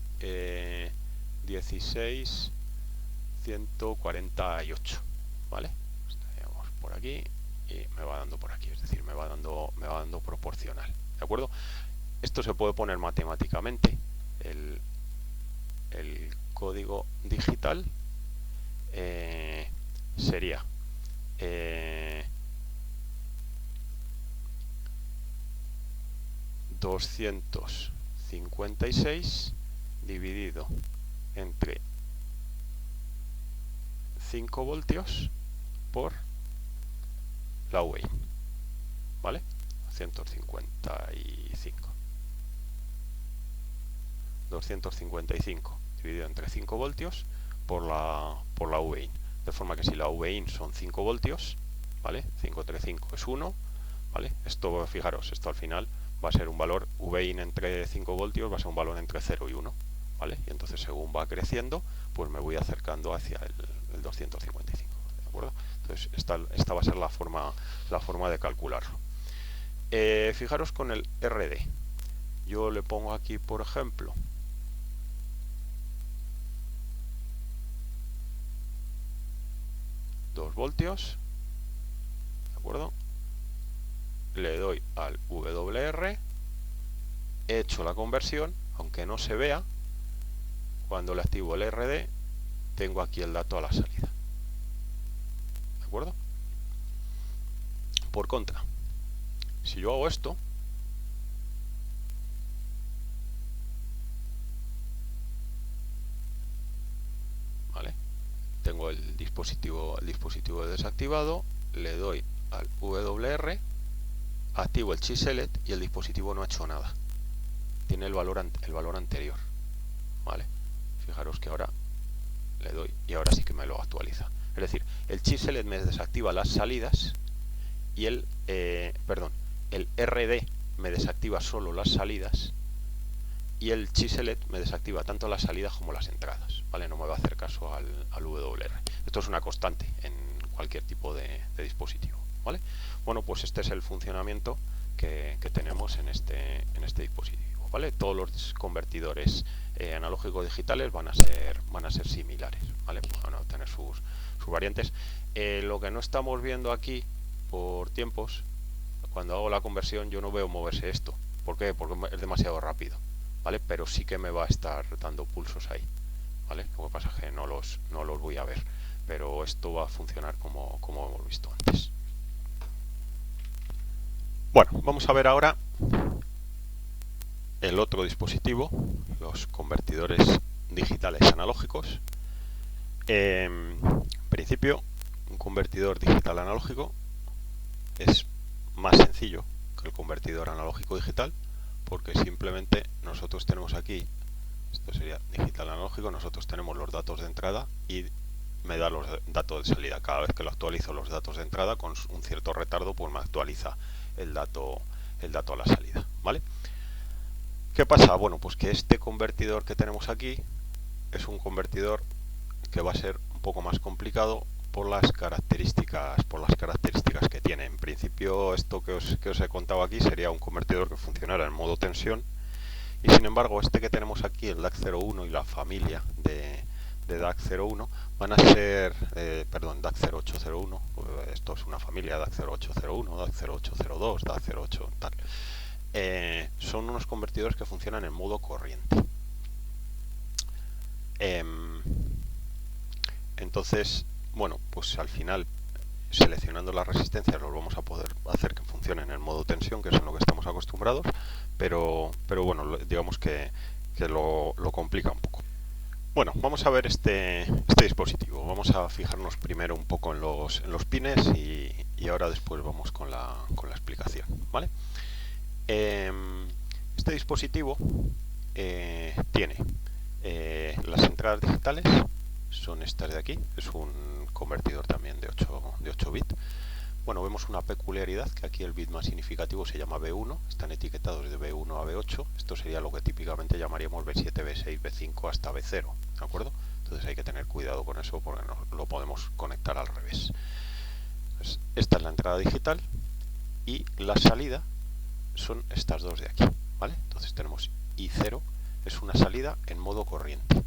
16, 148, ¿vale? Estaríamos por aquí y me va dando por aquí, es decir, me va dando proporcional, ¿de acuerdo? Esto se puede poner matemáticamente, el código digital sería $256 dividido entre 5 voltios por la UEIN, ¿vale? 255 dividido entre 5 voltios por la UEIN, de forma que si la UEIN son 5 voltios, ¿vale? 5 entre 5 es 1, ¿vale? Esto, fijaros, esto al final va a ser un valor, VIN entre 5 voltios va a ser un valor entre 0 y 1, ¿vale? Y entonces según va creciendo, pues me voy acercando hacia el 255, ¿de acuerdo? Entonces esta va a ser la forma de calcularlo. Fijaros con el RD, yo le pongo aquí, por ejemplo, 2 voltios, ¿de acuerdo? Le doy al WR he hecho la conversión, aunque no se vea. Cuando le activo el RD, tengo aquí el dato a la salida. ¿De acuerdo? Por contra, si yo hago esto, ¿vale? Tengo el dispositivo desactivado, le doy al WR, activo el chip select y el dispositivo no ha hecho nada. Tiene el valor anterior, ¿vale? Fijaros que ahora le doy y ahora sí que me lo actualiza. Es decir, el chip select me desactiva las salidas y el RD me desactiva solo las salidas y el chip select me desactiva tanto las salidas como las entradas, ¿vale? No me va a hacer caso al WR. Esto es una constante en cualquier tipo de dispositivo, ¿vale? Bueno, pues este es el funcionamiento que tenemos en este dispositivo, ¿vale? Todos los convertidores analógicos digitales van a ser similares, ¿vale? Van a tener sus variantes. Lo que no estamos viendo aquí por tiempos, cuando hago la conversión yo no veo moverse esto. ¿Por qué? Porque es demasiado rápido, ¿vale? Pero sí que me va a estar dando pulsos ahí, ¿vale? Lo que pasa es que no los voy a ver, pero esto va a funcionar como hemos visto antes. Bueno, vamos a ver ahora el otro dispositivo, los convertidores digitales analógicos. En principio, un convertidor digital analógico es más sencillo que el convertidor analógico digital, porque simplemente nosotros tenemos aquí, esto sería digital analógico, nosotros tenemos los datos de entrada y me da los datos de salida. Cada vez que lo actualizo los datos de entrada, con un cierto retardo, pues me actualiza el dato a la salida, ¿vale? ¿Qué pasa? Bueno, pues que este convertidor que tenemos aquí es un convertidor que va a ser un poco más complicado por las características que tiene. En principio, esto que os he contado aquí sería un convertidor que funcionara en modo tensión, y sin embargo este que tenemos aquí, el DAC01 y la familia de DAC01 van a ser, DAC0801, esto es una familia, DAC0801, DAC0802, DAC08 tal. Son unos convertidores que funcionan en modo corriente. Entonces, bueno, pues al final, seleccionando las resistencias, los vamos a poder hacer que funcionen en modo tensión, que es en lo que estamos acostumbrados, pero bueno, digamos que lo complica un poco. Bueno, vamos a ver este dispositivo. Vamos a fijarnos primero un poco en los pines y ahora después vamos con la explicación, ¿vale? Este dispositivo tiene las entradas digitales, son estas de aquí, es un convertidor también de 8 bits. Bueno, vemos una peculiaridad, que aquí el bit más significativo se llama B1, están etiquetados de B1 a B8, esto sería lo que típicamente llamaríamos B7, B6, B5 hasta B0, ¿de acuerdo? Entonces hay que tener cuidado con eso porque no lo podemos conectar al revés. Pues esta es la entrada digital y la salida son estas dos de aquí, ¿vale? Entonces tenemos I0, es una salida en modo corriente,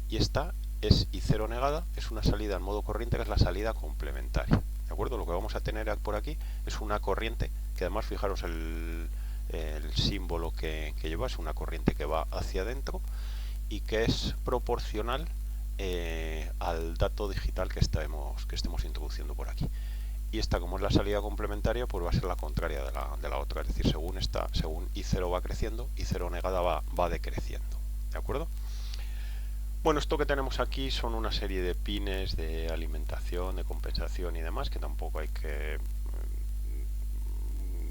y esta es I0 negada, es una salida en modo corriente, que es la salida complementaria. ¿De acuerdo? Lo que vamos a tener por aquí es una corriente, que además fijaros el símbolo que lleva, es una corriente que va hacia adentro y que es proporcional al dato digital que estemos introduciendo por aquí. Y esta, como es la salida complementaria, pues va a ser la contraria de la otra, es decir, según I0 va creciendo, I0 negada va decreciendo. ¿De acuerdo? Bueno, esto que tenemos aquí son una serie de pines de alimentación, de compensación y demás, que tampoco hay que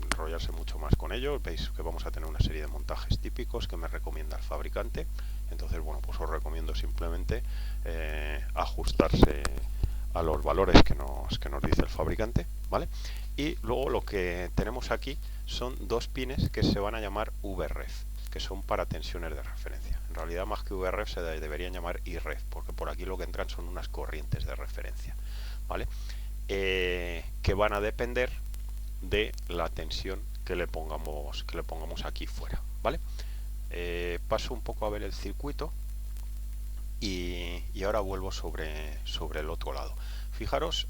enrollarse mucho más con ello. Veis que vamos a tener una serie de montajes típicos que me recomienda el fabricante. Entonces, bueno, pues os recomiendo simplemente ajustarse a los valores que nos dice el fabricante, ¿vale? Y luego lo que tenemos aquí son dos pines que se van a llamar VREF, que son para tensiones de referencia. En realidad, más que VREF se deberían llamar IREF, porque por aquí lo que entran son unas corrientes de referencia, ¿vale? Que van a depender de la tensión que le pongamos aquí fuera, ¿vale? Paso un poco a ver el circuito y ahora vuelvo sobre el otro lado. Fijaros,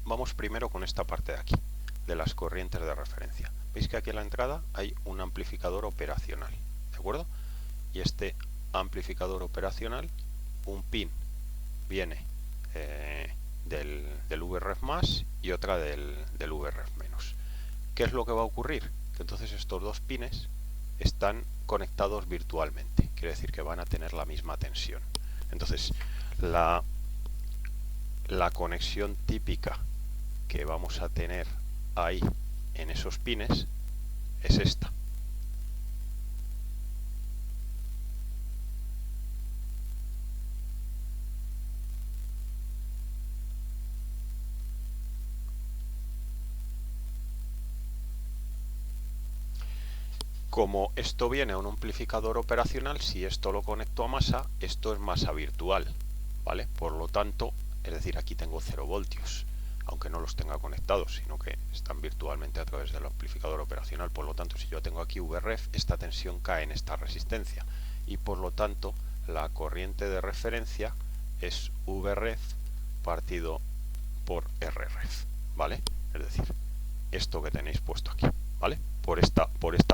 vamos primero con esta parte de aquí. de las corrientes de referencia. Veis que aquí en la entrada hay un amplificador operacional, ¿de acuerdo? Y este amplificador operacional, un pin viene del VREF más y otra del VREF menos. ¿Qué es lo que va a ocurrir? Que entonces estos dos pines están conectados virtualmente, quiere decir que van a tener la misma tensión. Entonces la conexión típica que vamos a tener ahí en esos pines es esta. Como esto viene a un amplificador operacional, si esto lo conecto a masa, esto es masa virtual, ¿vale? Por lo tanto, es decir, aquí tengo 0 voltios, aunque no los tenga conectados, sino que están virtualmente a través del amplificador operacional. Por lo tanto, si yo tengo aquí VREF, esta tensión cae en esta resistencia y por lo tanto la corriente de referencia es VREF partido por RREF, ¿vale? Es decir, esto que tenéis puesto aquí, ¿vale? Por esta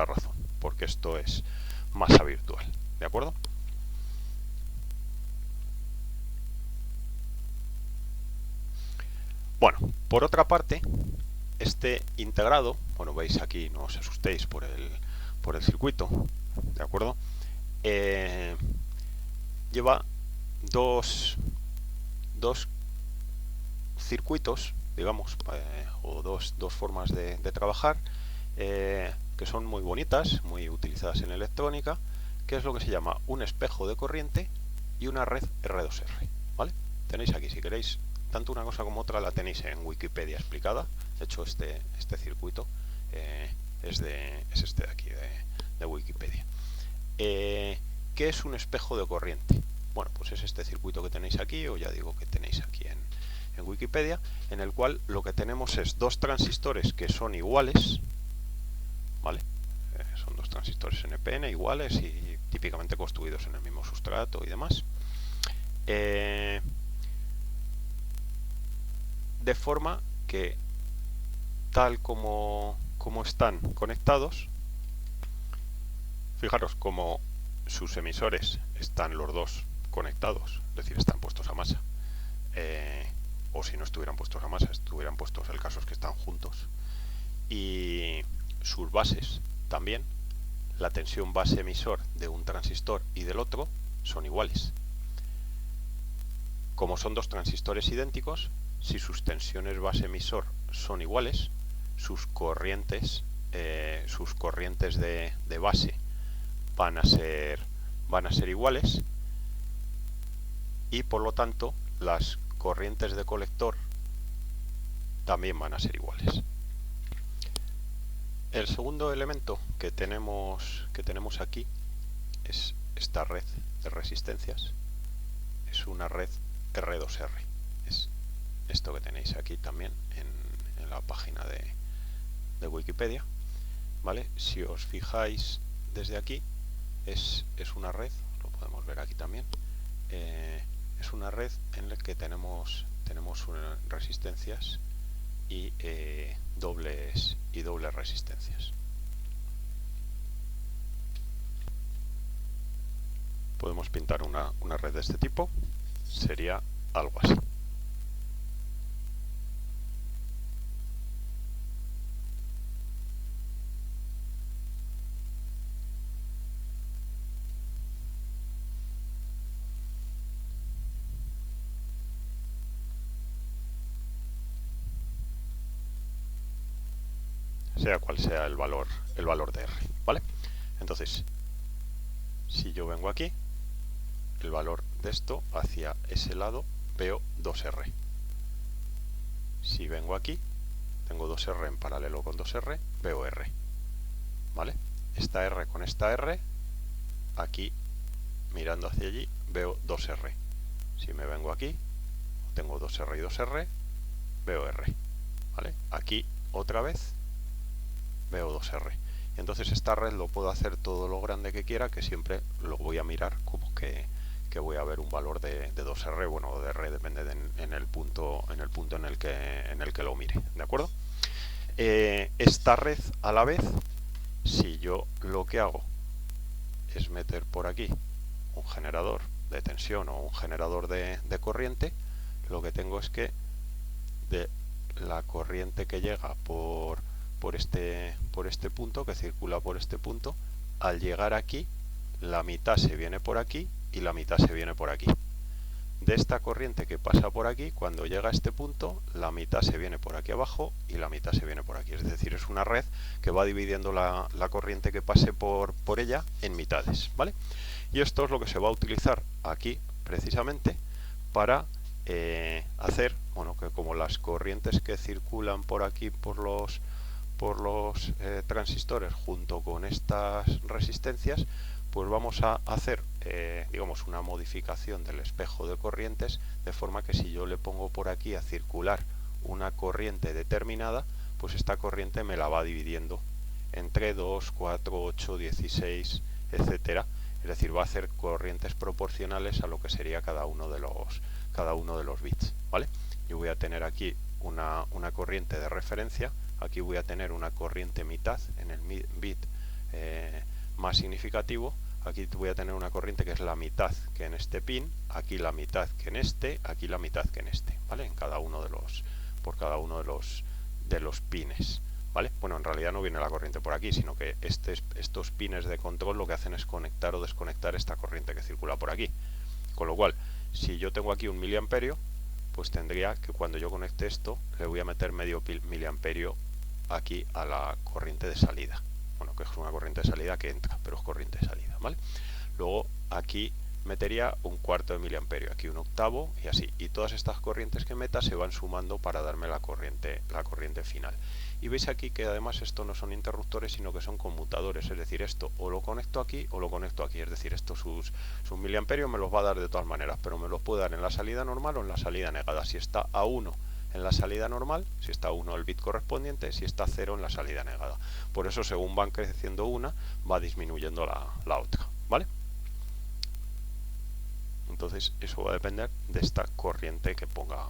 razón, porque esto es masa virtual, ¿de acuerdo? Bueno, por otra parte, este integrado, bueno, veis aquí, no os asustéis por el circuito, ¿de acuerdo? Lleva dos circuitos, digamos, o dos formas de trabajar, que son muy bonitas, muy utilizadas en electrónica, que es lo que se llama un espejo de corriente y una red R2R, ¿vale? Tenéis aquí, si queréis, tanto una cosa como otra la tenéis en Wikipedia explicada. De hecho, este circuito es este de aquí, de Wikipedia. ¿Qué es un espejo de corriente? Bueno, pues es este circuito que tenéis aquí, o ya digo que tenéis aquí en Wikipedia, en el cual lo que tenemos es dos transistores que son iguales, ¿vale? Son dos transistores NPN iguales y típicamente construidos en el mismo sustrato y demás. De forma que tal como están conectados, fijaros como sus emisores están los dos conectados, es decir, están puestos a masa, o si no estuvieran puestos a masa, estuvieran puestos, el caso es que están juntos, y sus bases también, la tensión base emisor de un transistor y del otro son iguales. Como son dos transistores idénticos, si sus tensiones base emisor son iguales, sus corrientes de base van a ser iguales, y por lo tanto las corrientes de colector también van a ser iguales. El segundo elemento que tenemos aquí es esta red de resistencias. Es una red R2R. Es esto que tenéis aquí también en la página de Wikipedia, ¿vale? Si os fijáis desde aquí, es una red, lo podemos ver aquí también, es una red en la que tenemos resistencias y dobles resistencias. Podemos pintar una red de este tipo, sería algo así. Sea cual sea el valor de R, ¿vale? Entonces, si yo vengo aquí, el valor de esto hacia ese lado veo 2R. Si vengo aquí, tengo 2R en paralelo con 2R, veo R, ¿vale? Esta R con esta R, aquí mirando hacia allí, veo 2R. Si me vengo aquí, tengo 2R y 2R, veo R, ¿vale? Aquí otra vez veo 2R. Y entonces esta red lo puedo hacer todo lo grande que quiera, que siempre lo voy a mirar como que voy a ver un valor de 2R, bueno, de R depende en el punto en el que lo mire, ¿de acuerdo? Esta red a la vez, si yo lo que hago es meter por aquí un generador de tensión o un generador de corriente, lo que tengo es que de la corriente que llega por este punto, que circula por este punto, al llegar aquí, la mitad se viene por aquí y la mitad se viene por aquí. De esta corriente que pasa por aquí, cuando llega a este punto, la mitad se viene por aquí abajo y la mitad se viene por aquí. Es decir, es una red que va dividiendo la corriente que pase por ella en mitades, ¿vale? Y esto es lo que se va a utilizar aquí precisamente para hacer, bueno, que como las corrientes que circulan por aquí por los transistores junto con estas resistencias, pues vamos a hacer digamos una modificación del espejo de corrientes, de forma que si yo le pongo por aquí a circular una corriente determinada, pues esta corriente me la va dividiendo entre 2, 4, 8, 16, etcétera. Es decir, va a hacer corrientes proporcionales a lo que sería cada uno de los bits, ¿vale? Yo voy a tener aquí una corriente de referencia, aquí voy a tener una corriente mitad en el bit más significativo, aquí voy a tener una corriente que es la mitad que en este pin, aquí la mitad que en este, aquí la mitad que en este, ¿vale? En cada uno por cada uno de los pines, ¿vale? Bueno, en realidad no viene la corriente por aquí, sino que estos pines de control lo que hacen es conectar o desconectar esta corriente que circula por aquí. Con lo cual, si yo tengo aquí un miliamperio, pues tendría que cuando yo conecte esto, le voy a meter medio miliamperio aquí a la corriente de salida. Bueno, que es una corriente de salida que entra, pero es corriente de salida, ¿vale? Luego aquí metería un cuarto de miliamperio, aquí un octavo y así. Y todas estas corrientes que meta se van sumando para darme la corriente final. Y veis aquí que además esto no son interruptores, sino que son conmutadores, es decir, esto o lo conecto aquí o lo conecto aquí, es decir, esto sus miliamperios me los va a dar de todas maneras, pero me los puede dar en la salida normal o en la salida negada. Si está a 1 en la salida normal, si está 1 el bit correspondiente, si está 0 en la salida negada. Por eso, según van creciendo una, va disminuyendo la otra, ¿vale? Entonces eso va a depender de esta corriente que ponga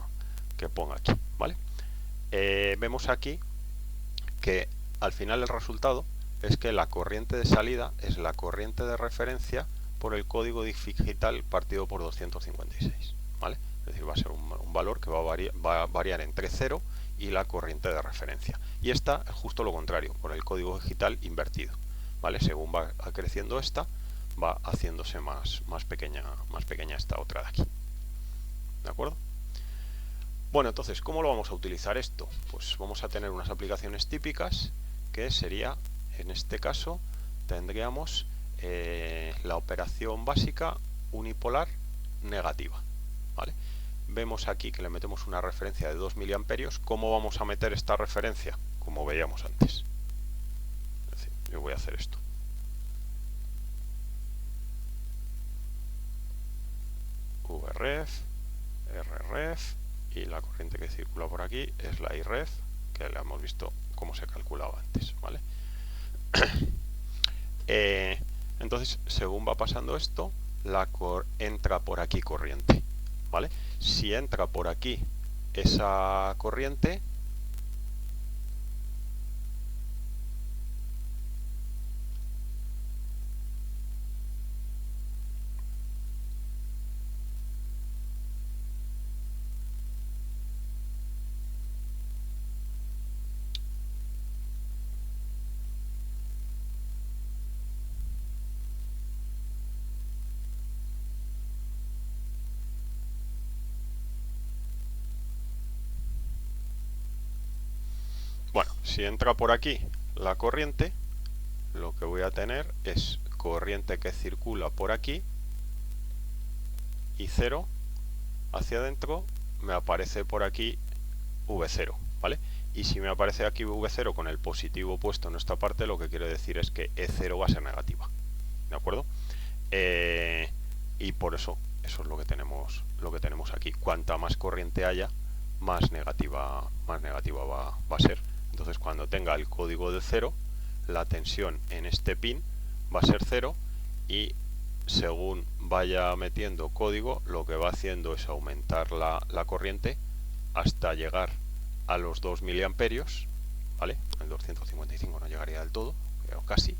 aquí, ¿vale? Vemos aquí que al final el resultado es que la corriente de salida es la corriente de referencia por el código digital partido por 256, ¿vale? Es decir, va a ser un valor que va a variar entre 0 y la corriente de referencia. Y esta es justo lo contrario, por el código digital invertido, ¿vale? Según va creciendo esta, va haciéndose más pequeña esta otra de aquí, ¿de acuerdo? Bueno, entonces, ¿cómo lo vamos a utilizar esto? Pues vamos a tener unas aplicaciones típicas, que sería, en este caso, tendríamos la operación básica unipolar negativa, ¿vale? Vemos aquí que le metemos una referencia de 2 miliamperios. ¿Cómo vamos a meter esta referencia? Como veíamos antes. Es decir, yo voy a hacer esto. VREF, RREF, y la corriente que circula por aquí es la IREF, que le hemos visto cómo se calculaba antes, ¿vale? Entonces, según va pasando esto, entra por aquí corriente, ¿vale? Si entra por aquí esa corriente, bueno, si entra por aquí la corriente, lo que voy a tener es corriente que circula por aquí y 0 hacia adentro, me aparece por aquí V0, ¿vale? Y si me aparece aquí V0 con el positivo puesto en esta parte, lo que quiere decir es que E0 va a ser negativa, ¿de acuerdo? Y por eso es lo que tenemos aquí. Cuanta más corriente haya, más negativa va a ser. Entonces, cuando tenga el código de 0, la tensión en este pin va a ser 0, y según vaya metiendo código, lo que va haciendo es aumentar la corriente hasta llegar a los 2 miliamperios, ¿vale? El 255 no llegaría del todo, pero casi.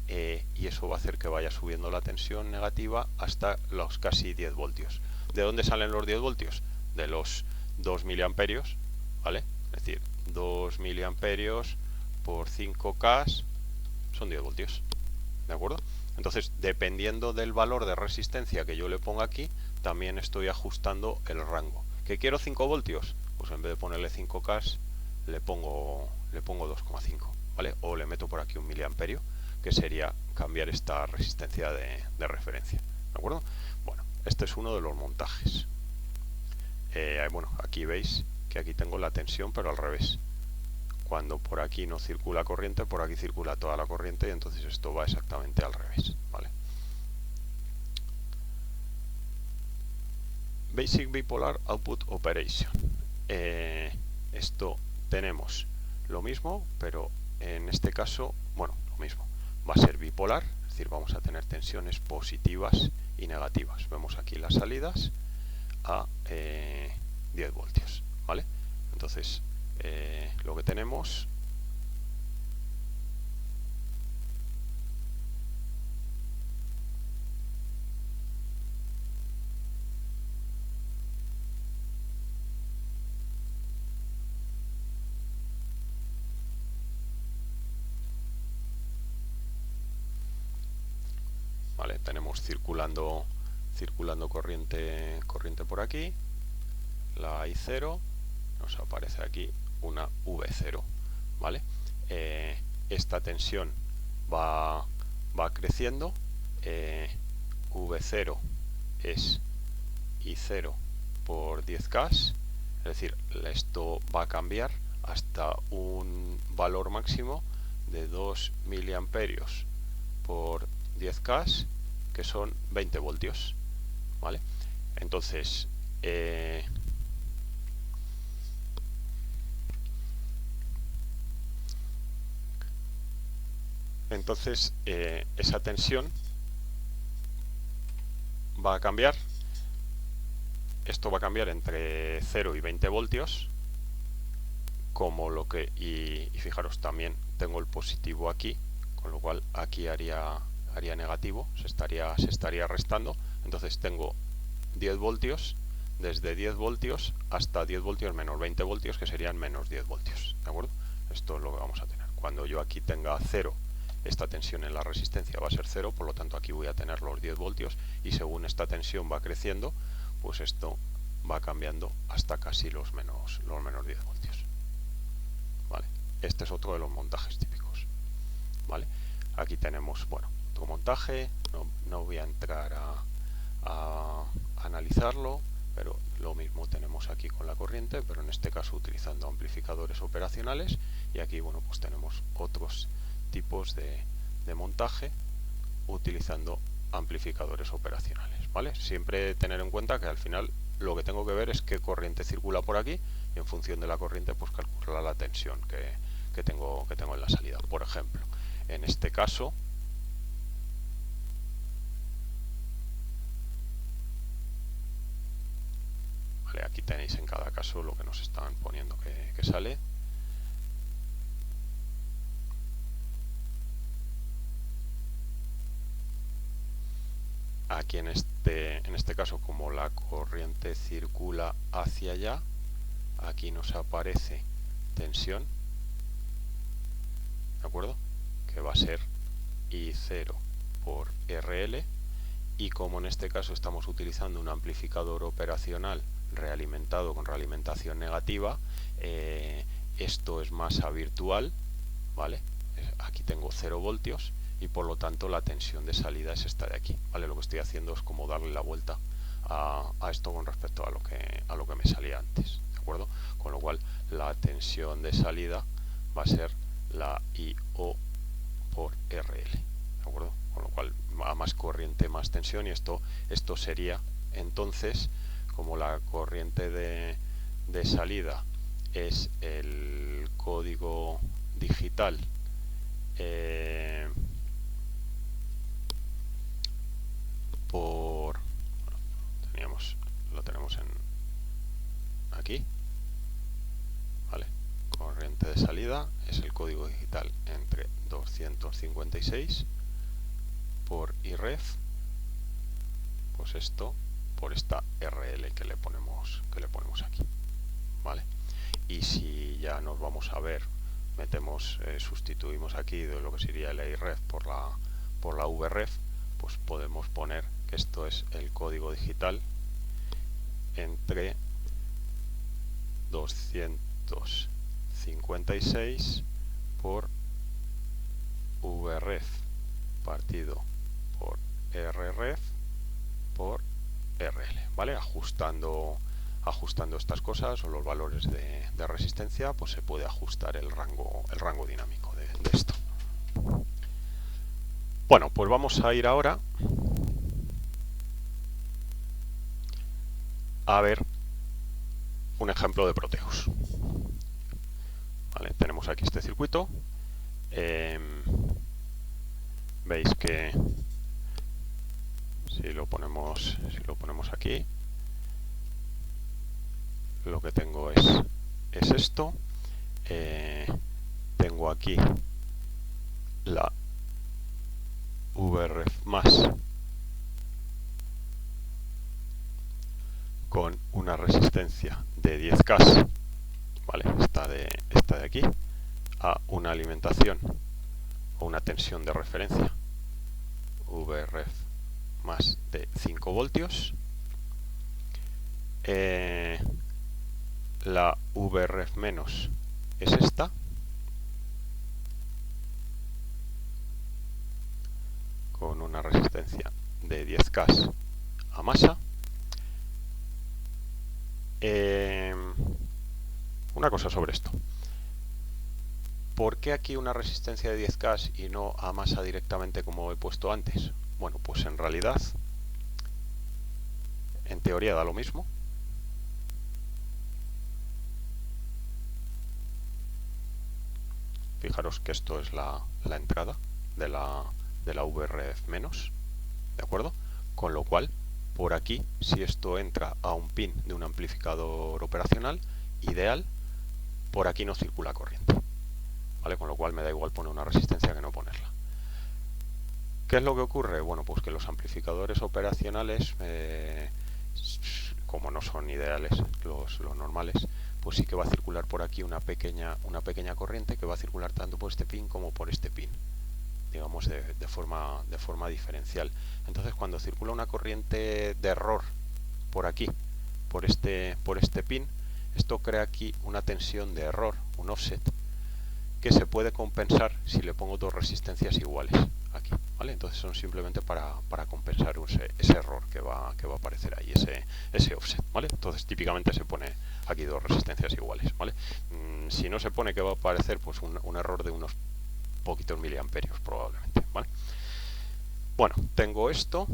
Y eso va a hacer que vaya subiendo la tensión negativa hasta los casi 10 voltios. ¿De dónde salen los 10 voltios? De los 2 miliamperios, ¿vale? Es decir, 2 miliamperios por 5K son 10 voltios, ¿de acuerdo? Entonces, dependiendo del valor de resistencia que yo le ponga aquí, también estoy ajustando el rango. ¿Que quiero 5 voltios? Pues en vez de ponerle 5K, le pongo 2,5, ¿vale? O le meto por aquí un miliamperio, que sería cambiar esta resistencia de referencia, ¿de acuerdo? Bueno, este es uno de los montajes. Bueno, aquí veis que aquí tengo la tensión, pero al revés. Cuando por aquí no circula corriente, por aquí circula toda la corriente, y entonces esto va exactamente al revés, ¿vale? Basic Bipolar Output Operation. Esto tenemos lo mismo, pero en este caso, bueno, lo mismo. Va a ser bipolar, es decir, vamos a tener tensiones positivas y negativas. Vemos aquí las salidas a 10 voltios, ¿vale? Entonces, lo que tenemos... ¿Vale? Tenemos circulando corriente por aquí, la I0, nos aparece aquí una V0, ¿vale? Esta tensión va creciendo, V0 es I0 por 10K, es decir, esto va a cambiar hasta un valor máximo de 2 miliamperios por 10K, que son 20 voltios, ¿vale? Entonces, esa tensión va a cambiar. Esto va a cambiar entre 0 y 20 voltios, como lo que... Y fijaros, también tengo el positivo aquí, con lo cual aquí haría negativo, se estaría restando. Entonces tengo 10 voltios, desde 10 voltios hasta 10 voltios menos 20 voltios, que serían menos 10 voltios, ¿de acuerdo? Esto es lo que vamos a tener. Cuando yo aquí tenga 0, esta tensión en la resistencia va a ser 0, por lo tanto aquí voy a tener los 10 voltios, y según esta tensión va creciendo, pues esto va cambiando hasta casi los menos 10 voltios, ¿vale? Este es otro de los montajes típicos, ¿vale? Aquí tenemos, bueno, otro montaje, no voy a entrar a analizarlo, pero lo mismo tenemos aquí con la corriente, pero en este caso utilizando amplificadores operacionales, y aquí, bueno, pues tenemos otros tipos de montaje utilizando amplificadores operacionales, ¿vale? Siempre tener en cuenta que al final lo que tengo que ver es qué corriente circula por aquí, y en función de la corriente pues calcular la tensión que tengo en la salida. Por ejemplo, en este caso, vale, aquí tenéis en cada caso lo que nos están poniendo que sale. Aquí en este caso, como la corriente circula hacia allá, aquí nos aparece tensión, ¿de acuerdo? Que va a ser I0 por RL, y como en este caso estamos utilizando un amplificador operacional realimentado con realimentación negativa, esto es masa virtual, ¿vale? Aquí tengo 0 voltios, y por lo tanto la tensión de salida es esta de aquí, ¿vale? Lo que estoy haciendo es como darle la vuelta a esto con respecto a lo que me salía antes, ¿de acuerdo? Con lo cual la tensión de salida va a ser la I0 por RL, ¿de acuerdo? Con lo cual a más corriente más tensión, y esto sería entonces, como la corriente de salida es el código digital por... lo tenemos aquí, ¿vale? corriente de salida es el código digital entre 256 por IREF, pues esto por esta RL que le ponemos aquí, ¿vale? Y si ya nos vamos a ver, sustituimos aquí de lo que sería el IREF por la VREF, pues podemos poner que esto es el código digital entre 256 por VREF partido por RREF por RL, ¿vale? Ajustando estas cosas o los valores de resistencia, pues se puede ajustar el rango dinámico de esto. Bueno, pues vamos a ir ahora a ver un ejemplo de Proteus. ¿Vale? Tenemos aquí este circuito. Veis que si lo ponemos aquí, lo que tengo es esto. Tengo aquí la VREF más con una resistencia de 10K, ¿vale? Esta de aquí, a una alimentación o una tensión de referencia VREF más de 5 voltios. La VREF menos es esta, con una resistencia de 10K a masa. Una cosa sobre esto. ¿Por qué aquí una resistencia de 10K y no a masa directamente como he puesto antes? Bueno, pues en realidad, en teoría da lo mismo. Fijaros que esto es la entrada de la VREF menos, ¿de acuerdo? Con lo cual, por aquí, si esto entra a un pin de un amplificador operacional ideal, por aquí no circula corriente, ¿vale? Con lo cual me da igual poner una resistencia que no ponerla. ¿Qué es lo que ocurre? Bueno, pues que los amplificadores operacionales, como no son ideales los normales, pues sí que va a circular por aquí una pequeña corriente que va a circular tanto por este pin como por este pin, digamos de forma diferencial. Entonces, cuando circula una corriente de error por aquí, por este pin, esto crea aquí una tensión de error, un offset, que se puede compensar si le pongo dos resistencias iguales aquí, ¿vale? Entonces son simplemente para compensar ese error que va a aparecer ahí, ese offset, ¿vale? Entonces típicamente se pone aquí dos resistencias iguales, ¿vale? Si no se pone, que va a aparecer pues un error de unos poquitos miliamperios probablemente, ¿vale? Bueno, tengo esto,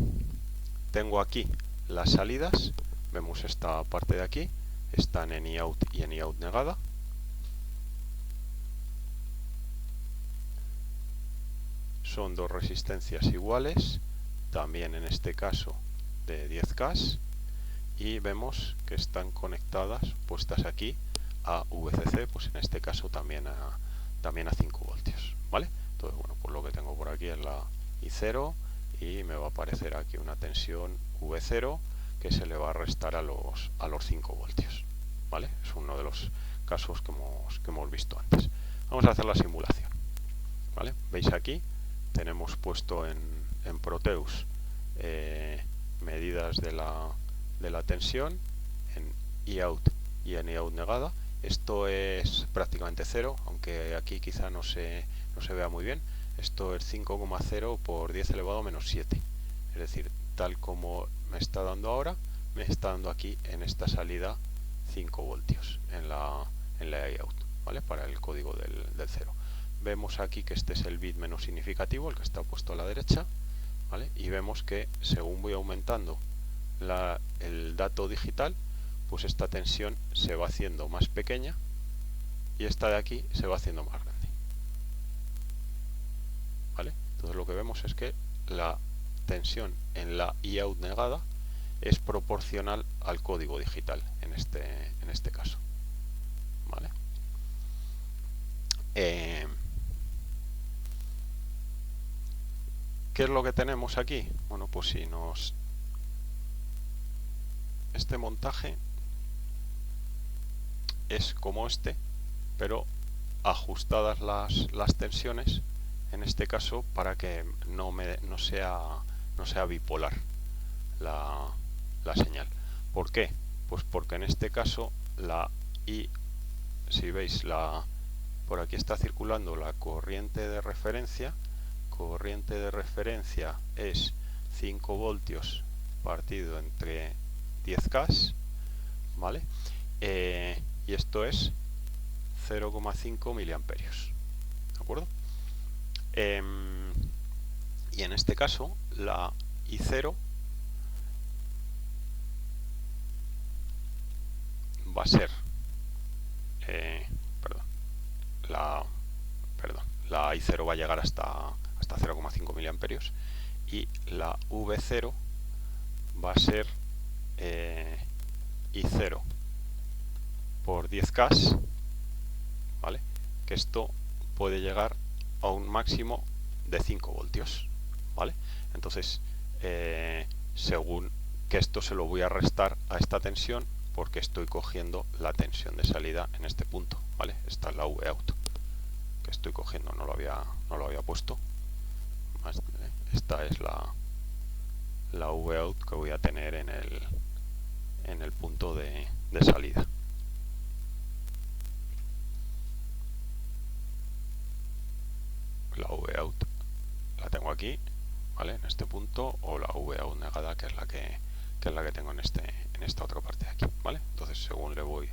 tengo aquí las salidas, vemos esta parte de aquí, están en Iout y en Iout negada. Son dos resistencias iguales, también en este caso de 10K, y vemos que están conectadas, puestas aquí a VCC, pues en este caso también a 5 voltios, ¿vale? Entonces, bueno, pues lo que tengo por aquí es la I0 y me va a aparecer aquí una tensión V0 que se le va a restar a los 5 voltios, ¿vale? Es uno de los casos que hemos visto antes. Vamos a hacer la simulación, ¿vale? Veis aquí tenemos puesto en Proteus medidas de la tensión en Iout y en Iout negada. Esto es prácticamente cero, aunque aquí quizá no se vea muy bien. Esto es 5,0 por 10 elevado a menos 7. Es decir, tal como me está dando ahora, me está dando aquí en esta salida 5 voltios en la Iout, ¿vale? Para el código del 0. Vemos aquí que este es el bit menos significativo, el que está puesto a la derecha, ¿vale? Y vemos que según voy aumentando el dato digital, pues esta tensión se va haciendo más pequeña y esta de aquí se va haciendo más grande, ¿vale? Entonces lo que vemos es que la tensión en la Iout negada es proporcional al código digital en este caso, ¿vale? ¿Qué es lo que tenemos aquí? Bueno, pues si este montaje es como este, pero ajustadas las tensiones, en este caso, para que no sea bipolar la señal. ¿Por qué? Pues porque en este caso la I, si veis, por aquí está circulando la corriente de referencia. Corriente de referencia es 5 voltios partido entre 10K, ¿vale? Y esto es 0,5 miliamperios, ¿de acuerdo? Y en este caso la I0 va a ser la I0 va a llegar hasta 0,5 miliamperios, y la V0 va a ser I0 por 10K, ¿vale? Que esto puede llegar a un máximo de 5 voltios, ¿vale? Entonces, según que esto se lo voy a restar a esta tensión, porque estoy cogiendo la tensión de salida en este punto, ¿vale? Esta es la Vout que estoy cogiendo, no lo había puesto. Esta es la Vout que voy a tener en el punto de salida. La Vout la tengo aquí, ¿vale? En este punto, o la Vout negada, que es la que tengo en esta otra parte de aquí, ¿vale? Entonces, según le voy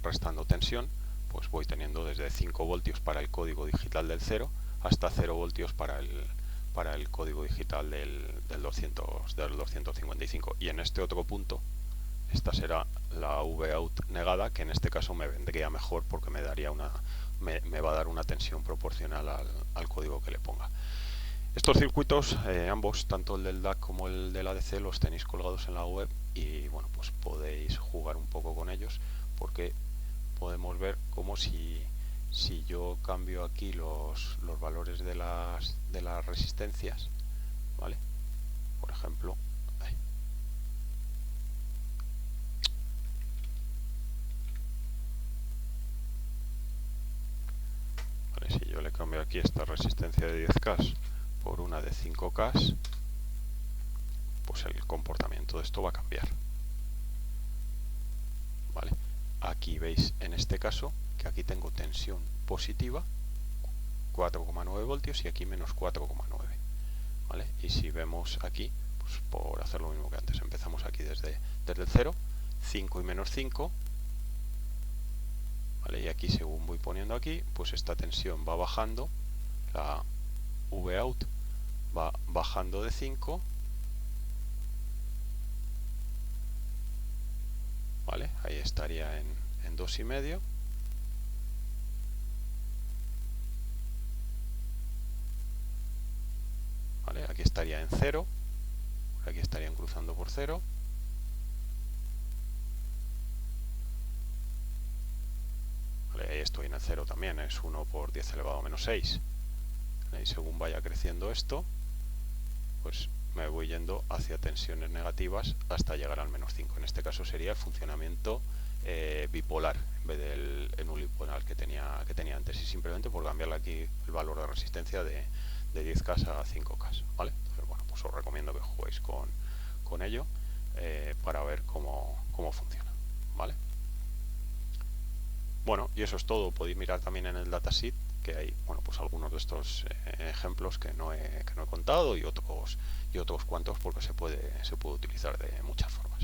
restando tensión, pues voy teniendo desde 5 voltios para el código digital del 0 hasta 0 voltios para el código digital del 255. Y en este otro punto, esta será la Vout negada, que en este caso me vendría mejor porque me va a dar una tensión proporcional al código que le ponga. Estos circuitos, ambos, tanto el del DAC como el del ADC, los tenéis colgados en la web, y bueno, pues podéis jugar un poco con ellos, porque podemos ver como si yo cambio aquí los valores de las resistencias, ¿vale? Por ejemplo, ¿vale? Si yo le cambio aquí esta resistencia de 10K por una de 5K, pues el comportamiento de esto va a cambiar, ¿vale? Aquí veis en este caso que aquí tengo tensión positiva, 4,9 voltios, y aquí menos 4,9, ¿vale? Y si vemos aquí, pues por hacer lo mismo que antes, empezamos aquí desde el 0, 5 y menos 5, ¿vale? Y aquí, según voy poniendo aquí, pues esta tensión va bajando, la Vout va bajando de 5, ¿vale? Ahí estaría en 2,5, ¿vale? Aquí estaría en 0, aquí estarían cruzando por 0, ¿vale? Ahí estoy en el 0 también, es 1 por 10 elevado a menos 6. Y según vaya creciendo esto, pues me voy yendo hacia tensiones negativas hasta llegar al menos 5. En este caso sería el funcionamiento bipolar en vez del unipolar que tenía antes, y simplemente por cambiarle aquí el valor de resistencia de 10K a 5K, ¿vale? Entonces, bueno, pues os recomiendo que juguéis con ello para ver cómo funciona, ¿vale? Bueno, y eso es todo. Podéis mirar también en el datasheet, que hay, bueno, pues algunos de estos ejemplos que no he contado, y otros cuantos, porque se puede utilizar de muchas formas.